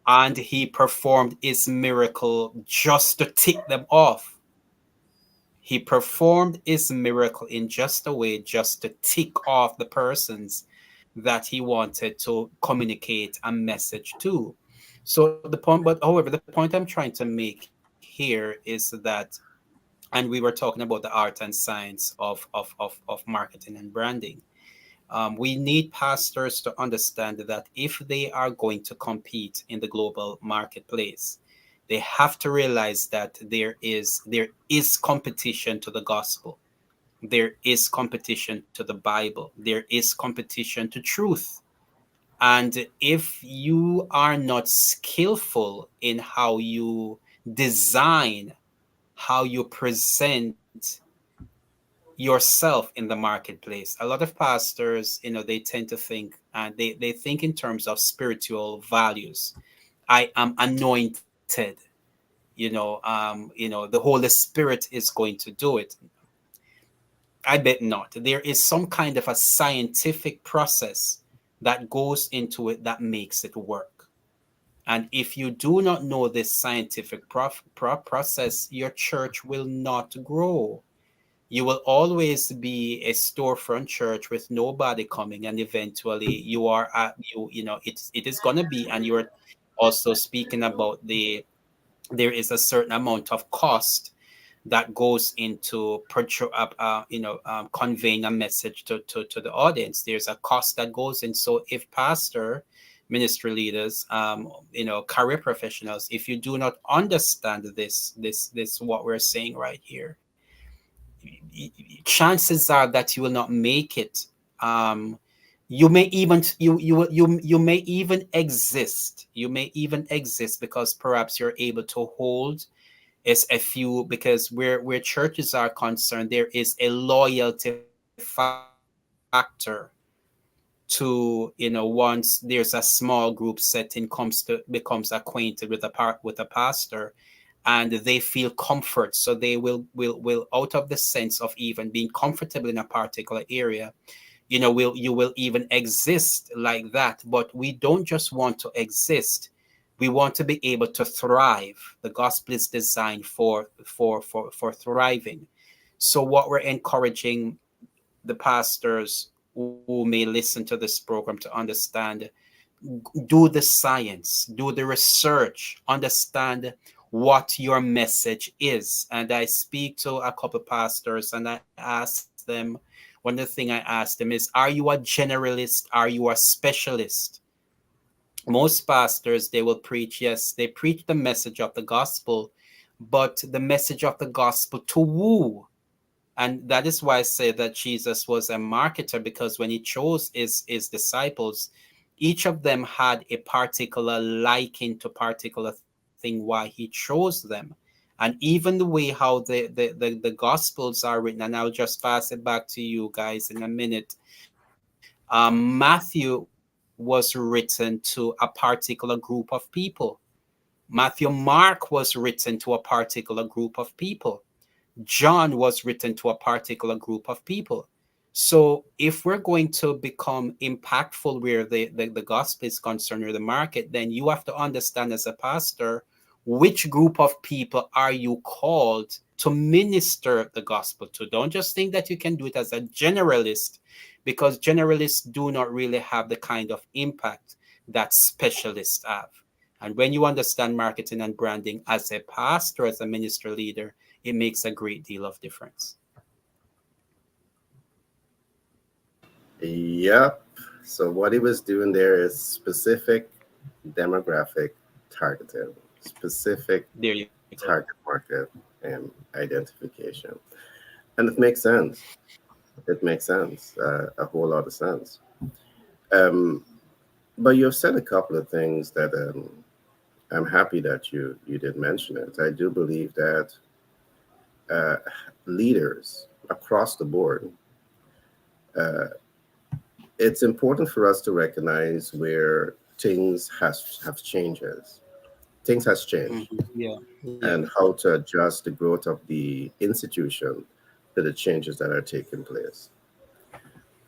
and he performed his miracle just to tick them off. He performed his miracle in just a way just to tick off the persons that he wanted to communicate a message to. So the point, but however, the point I'm trying to make here is that And we were talking about the art and science of marketing and branding. We need pastors to understand that if they are going to compete in the global marketplace, they have to realize that there is competition to the gospel. There is competition to the Bible. There is competition to truth. And if you are not skillful in how you design, how you present yourself in the marketplace, a lot of pastors, they tend to think, and they think in terms of spiritual values. I am anointed, the Holy Spirit is going to do it. I bet not. There is some kind of a scientific process that goes into it that makes it work. And if you do not know this scientific process, your church will not grow. You will always be a storefront church with nobody coming, and eventually you are at it is gonna be, and you're also speaking about there is a certain amount of cost that goes into conveying a message to the audience. There's a cost that goes in. So if pastor, ministry leaders, career professionals, if you do not understand this what we're saying right here, chances are that you will not make it. You may even you may even exist. You may even exist because perhaps you're able to hold is a few, because where churches are concerned, there is a loyalty factor to, once there's a small group setting becomes acquainted with with a pastor, and they feel comfort, so they will out of the sense of even being comfortable in a particular area, you will even exist like that. But we don't just want to exist, we want to be able to thrive. The gospel is designed for thriving. So what we're encouraging the pastors who may listen to this program to understand: do the science, do the research, understand what your message is. And I speak to a couple pastors and I ask them, one of the things I ask them is, are you a generalist? Are you a specialist? Most pastors, they will preach, yes, they preach the message of the gospel, but the message of the gospel to who? And that is why I say that Jesus was a marketer, because when he chose his disciples, each of them had a particular liking to particular thing why he chose them. And even the way how the gospels are written, and I'll just pass it back to you guys in a minute. Matthew was written to a particular group of people. Matthew Mark was written to a particular group of people. John was written to a particular group of people. So if we're going to become impactful where the gospel is concerned, or the market, then you have to understand as a pastor, which group of people are you called to minister the gospel to. Don't just think that you can do it as a generalist, because generalists do not really have the kind of impact that specialists have. And when you understand marketing and branding as a pastor, as a ministry leader, it makes a great deal of difference. Yep. So what he was doing there is specific demographic targeting, specific There you go. target market identification. And it makes sense. It makes sense, a whole lot of sense. Um, but you've said a couple of things that I'm happy that you did mention it. I do believe that uh, leaders across the board, uh, it's important for us to recognize where things has have changes. Things has changed, Yeah, yeah. and how to adjust the growth of the institution to the changes that are taking place.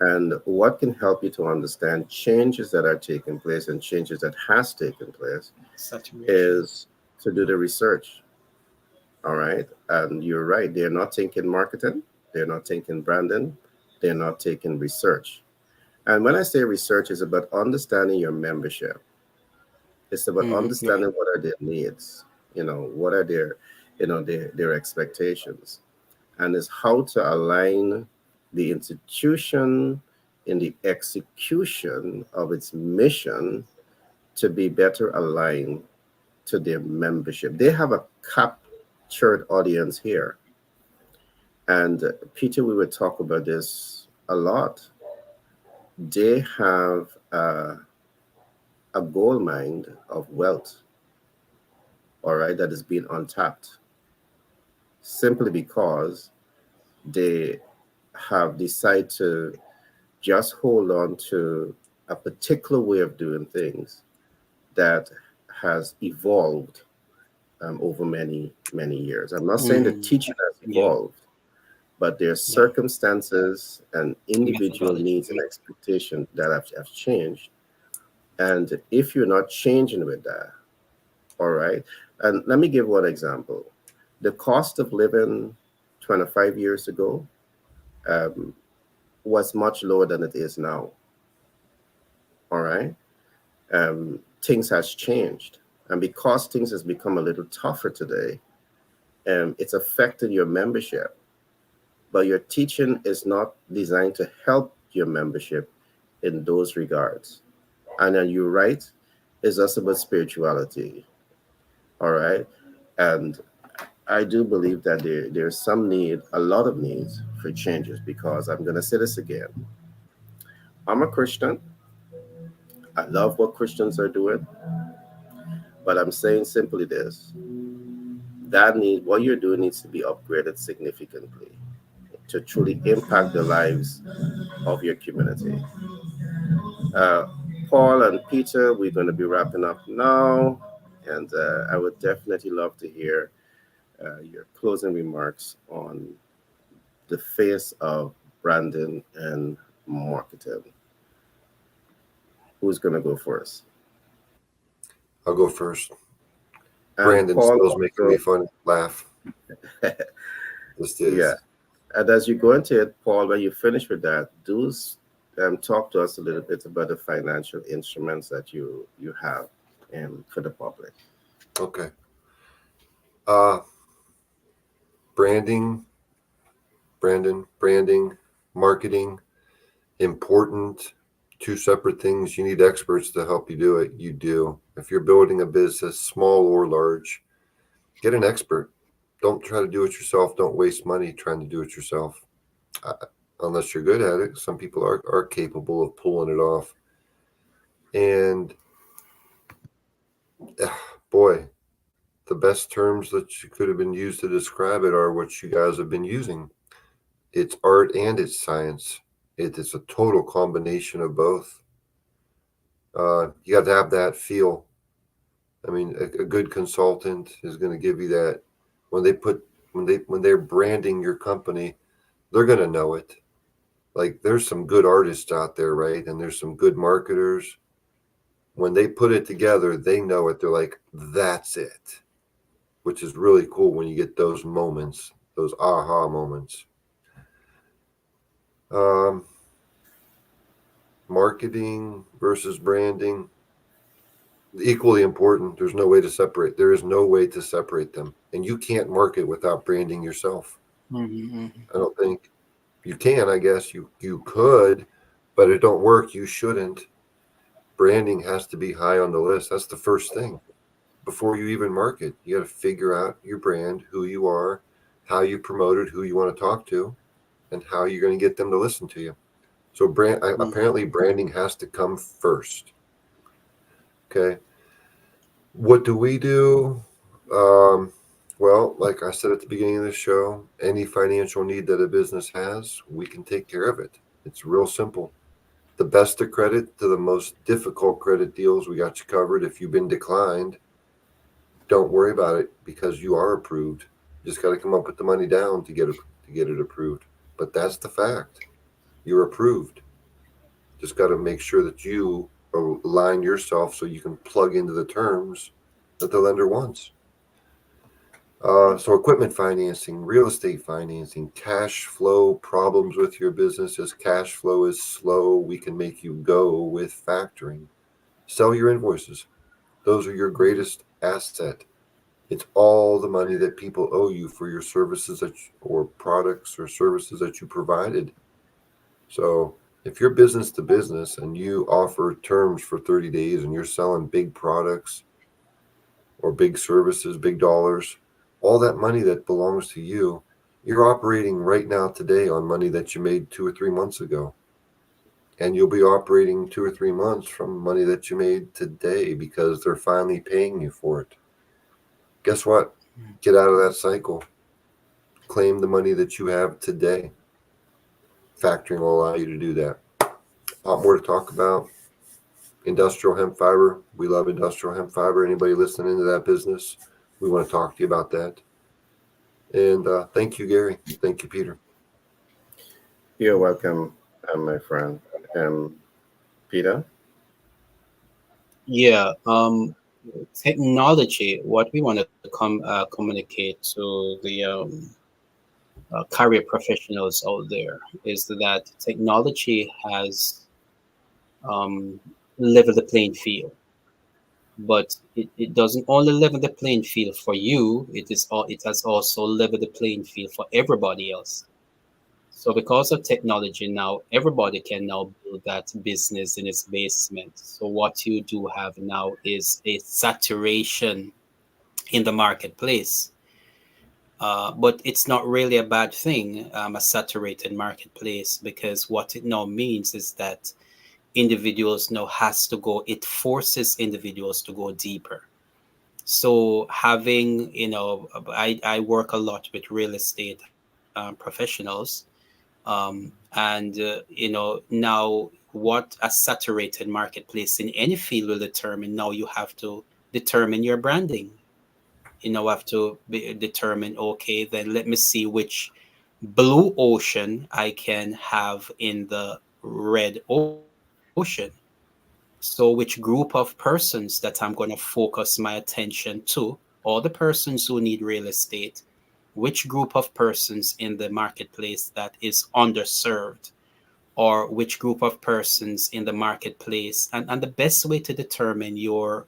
And what can help you to understand changes that are taking place and changes that has taken place Saturation. is to do the research. All right. And you're right. They're not thinking marketing. They're not thinking branding. They're not taking research. And when I say research, it's about understanding your membership. It's about Right. understanding what are their needs. What are their expectations. and is how to align the institution in the execution of its mission to be better aligned to their membership. They have a captured audience here. And Peter, we would talk about this a lot. They have a gold mine of wealth, all right, that is being untapped simply because they have decided to just hold on to a particular way of doing things that has evolved over many years. I'm not saying the Hmm. teaching has Yeah, evolved, but there are yeah. circumstances and individual Methodology. needs and expectations that have changed. And if you're not changing with that, all right. And let me give one example. The cost of living 25 years ago um, was much lower than it is now. All right. Things has changed. And because things has become a little tougher today, it's affected your membership. But your teaching is not designed to help your membership in those regards. And then you're right, it's also about spirituality. All right. And I do believe that there's some need, a lot of needs for changes because I'm going to say this again. I'm a Christian. I love what Christians are doing, but I'm saying simply this: what you're doing needs to be upgraded significantly to truly impact the lives of your community. Uh, Paul and Peter, we're going to be wrapping up now, and I would definitely love to hear your closing remarks on the face of branding and marketing. Who's going to go first? I'll go first. And Brandon Paul still's making me also, fun laugh. Just yeah. is. And as you go into it, Paul, when you finish with that, talk to us a little bit about the financial instruments that you have for the public. Okay. Uh branding, branding, marketing, important. Two separate things. You need experts to help you do it. You do. If you're building a business, small or large, get an expert. Don't try to do it yourself. Don't waste money trying to do it yourself. Uh, Unless you're good at it. Some people are capable of pulling it off. And boy, the best terms that you could have been used to describe it are what you guys have been using. It's art and it's science. It is a total combination of both. You got to have that feel. I mean, a good consultant is going to give you that. When they put when they're branding your company, they're going to know it. Like there's some good artists out there, right? And there's some good marketers. When they put it together, they know it. They're like, that's it, which is really cool when you get those moments, those aha moments. Um, Marketing versus branding, equally important. There's no way to separate. There is no way to separate them, and you can't market without branding yourself. Hmm. I don't think you can. I guess you could, but it don't work. You shouldn't. Branding has to be high on the list. That's the first thing before you even market. You got to figure out your brand, who you are, how you promote it, who you want to talk to, and how you're going to get them to listen to you. So apparently branding has to come first. Okay. What do we do? Um, well, like I said at the beginning of the show, any financial need that a business has, we can take care of it. It's real simple. The best of credit to the most difficult credit deals, we got you covered. If you've been declined, don't worry about it because you are approved. You just got to come up with the money down to get it approved. But that's the fact. You're approved. Just got to make sure that you align yourself so you can plug into the terms that the lender wants. So equipment financing, real estate financing, cash flow problems with your business. As cash flow is slow, we can make you go with factoring. Sell your invoices. Those are your greatest asset. It's all the money that people owe you for your services or products or services that you provided. So if you're business to business and you offer terms for 30 days and you're selling big products or big services, big dollars, all that money that belongs to you, you're operating right now today on money that you made 2 or 3 months ago. And you'll be operating 2 or 3 months from money that you made today because they're finally paying you for it. Guess what? Get out of that cycle. Claim the money that you have today. Factoring will allow you to do that. A lot more to talk about. Industrial hemp fiber. We love industrial hemp fiber. Anybody listening into that business, we want to talk to you about that. And thank you, Gary. Thank you, Peter. You're welcome, my friend. Peter? Yeah, technology, what we want to communicate to the career professionals out there is that technology has um, leveled the playing field, but it doesn't only level the playing field for you, it has also leveled the playing field for everybody else. So because of technology now, everybody can now build that business in its basement. So what you do have now is a saturation in the marketplace. But it's not really a bad thing, a saturated marketplace, because what it now means is that individuals now has to go, it forces individuals to go deeper. So having, I work a lot with real estate professionals. Now what a saturated marketplace in any field will determine. Now you have to determine your branding. Have to determine, okay, then let me see which blue ocean I can have in the red ocean. So which group of persons that I'm going to focus my attention to, all the persons who need real estate, which group of persons in the marketplace that is underserved, or which group of persons in the marketplace. And the best way to determine your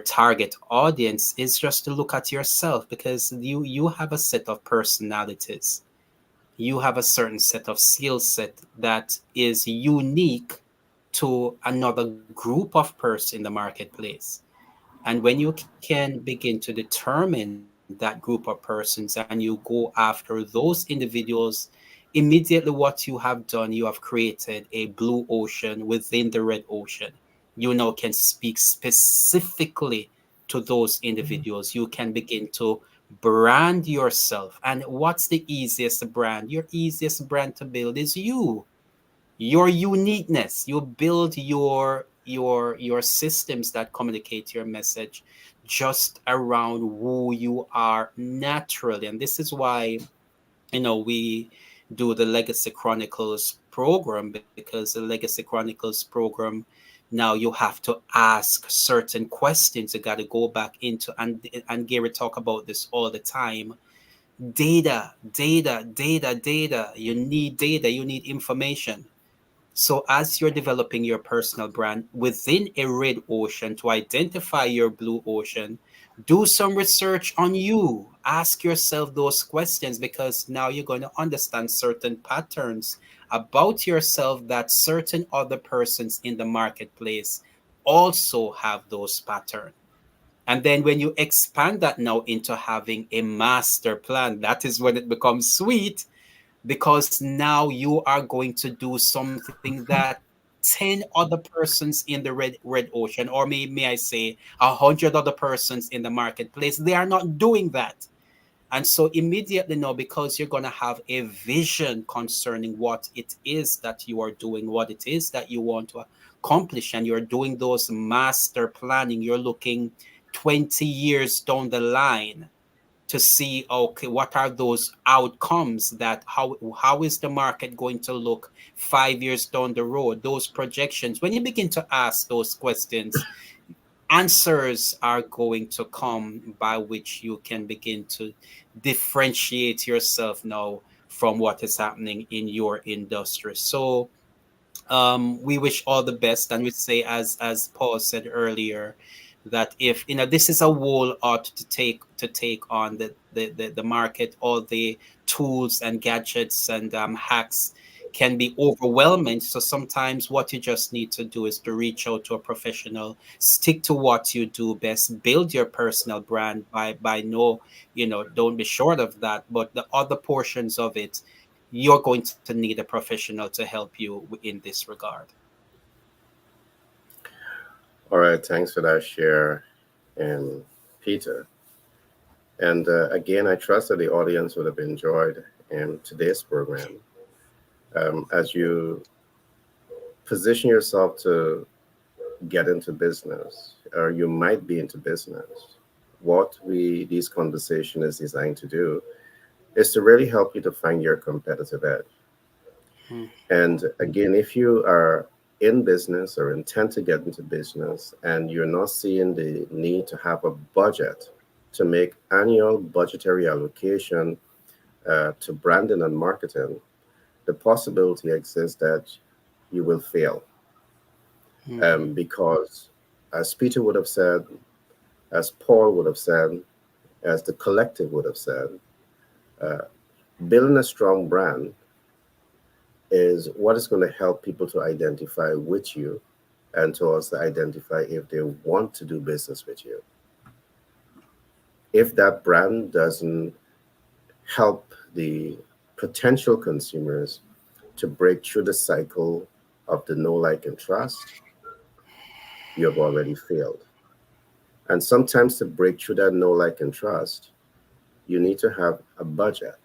target audience is just to look at yourself, because you have a set of personalities, you have a certain set of skill set that is unique to another group of person in the marketplace. And when you can begin to determine that group of persons and you go after those individuals, immediately what you have done, you have created a blue ocean within the red ocean. You now can speak specifically to those individuals. You can begin to brand yourself. And what's the easiest brand? Your easiest brand to build is you, your uniqueness. You build your systems that communicate your message just around who you are naturally. And this is why we do the Legacy Chronicles program, because the Legacy Chronicles program, now you have to ask certain questions. You got to go back into, and Gary talk about this all the time. Data. You need data, you need information. So, as you're developing your personal brand within a red ocean, to identify your blue ocean, do some research on you. Ask yourself those questions, because now you're going to understand certain patterns about yourself that certain other persons in the marketplace also have those patterns. And then when you expand that now into having a master plan, that is when it becomes sweet, because now you are going to do something that 10 other persons in the red ocean, or may I say 100 other persons in the marketplace, they are not doing that. And so immediately now, because you're going to have a vision concerning what it is that you are doing, what it is that you want to accomplish, and you're doing those master planning, you're looking 20 years down the line to see, okay, what are those outcomes, that how is the market going to look 5 years down the road, those projections. When you begin to ask those questions, answers are going to come by which you can begin to differentiate yourself now from what is happening in your industry. So we wish all the best, and we say, as Paul said earlier, that if this is a whole art to take on the market. All the tools and gadgets and hacks can be overwhelming, so sometimes what you just need to do is to reach out to a professional, stick to what you do best, build your personal brand. By no, don't be short of that, but the other portions of it, you're going to need a professional to help you in this regard. All right, thanks for that share, and Peter. And again, I trust that the audience would have enjoyed today's program. As you position yourself to get into business, or you might be into business, what this conversation is designed to do is to really help you to find your competitive edge. Mm. And again, if you are in business or intend to get into business and you're not seeing the need to have a budget to make annual budgetary allocation to branding and marketing, the possibility exists that you will fail. Mhm. Because, as Peter would have said, as Paul would have said, as the collective would have said, uh, building a strong brand is what is going to help people to identify with you and to also identify if they want to do business with you. If that brand doesn't help the potential consumers to break through the cycle of the know, like, and trust, you have already failed. And sometimes to break through that know, like, and trust, you need to have a budget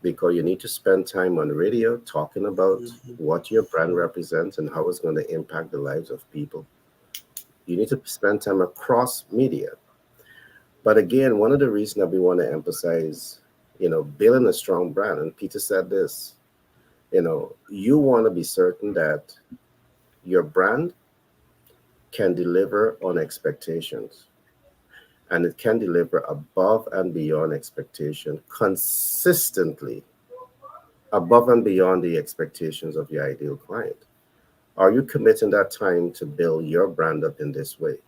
because you need to spend time on radio talking about Mhm. what your brand represents and how it's going to impact the lives of people. You need to spend time across media. But again, one of the reasons that we want to emphasize, building a strong brand, and Peter said this, you want to be certain that your brand can deliver on expectations, and it can deliver above and beyond expectation consistently, above and beyond the expectations of your ideal client. Are you committing that time to build your brand up in this way?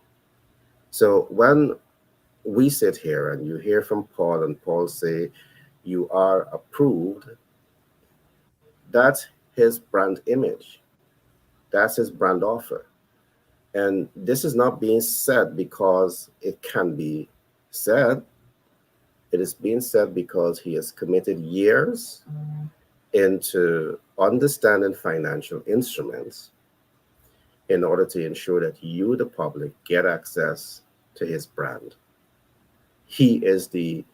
So when we sit here and you hear from Paul and Paul say you are approved, that's his brand image. That's his brand offer. And this is not being said because it can be said. It is being said because he has committed years into understanding financial instruments in order to ensure that you, the public, get access to his brand. He is the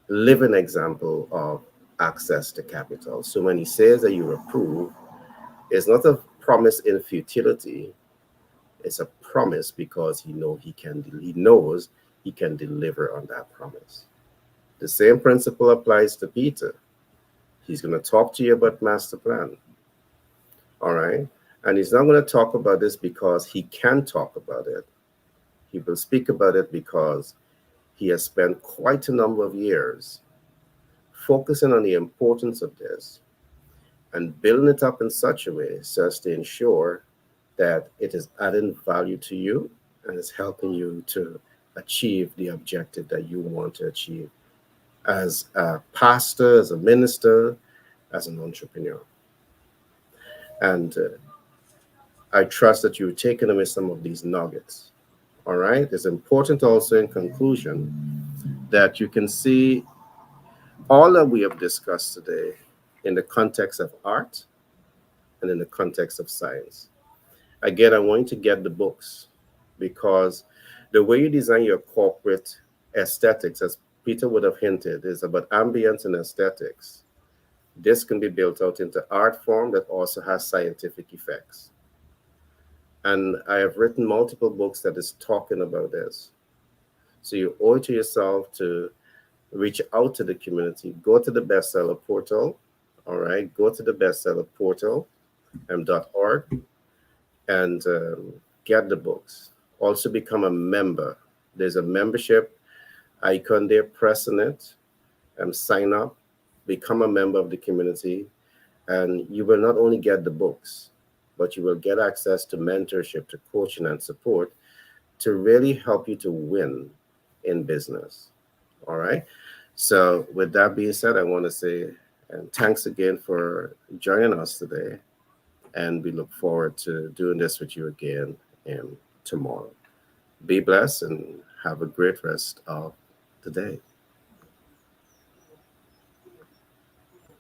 living example of access to capital. So when he says that you approve, it's not a promise in futility. It's a promise because he knows he can deliver on that promise. The same principle applies to Peter. He's going to talk to you about master plan, all right? And he's not going to talk about this because he can talk about it. He will speak about it because he has spent quite a number of years focusing on the importance of this and building it up in such a way so as to ensure that it is adding value to you and is helping you to achieve the objective that you want to achieve as a pastor, as a minister, as an entrepreneur. And I trust that you've taken away some of these nuggets. All right. It's important also in conclusion that you can see all that we have discussed today in the context of art and in the context of science. Again, I want you to get the books because the way you design your corporate aesthetics, as Peter would have hinted, is about ambience and aesthetics. This can be built out into art form that also has scientific effects. And I have written multiple books that is talking about this. So you owe it to yourself to reach out to the community, go to the bestseller portal, all right, go to the bestseller portal, .org, and get the books. Also become a member. There's a membership icon there, press on it, and sign up, become a member of the community, and you will not only get the books, but you will get access to mentorship, to coaching and support to really help you to win in business. All right. So, with that being said, I want to say and thanks again for joining us today. And we look forward to doing this with you again tomorrow. Be blessed and have a great rest of the day.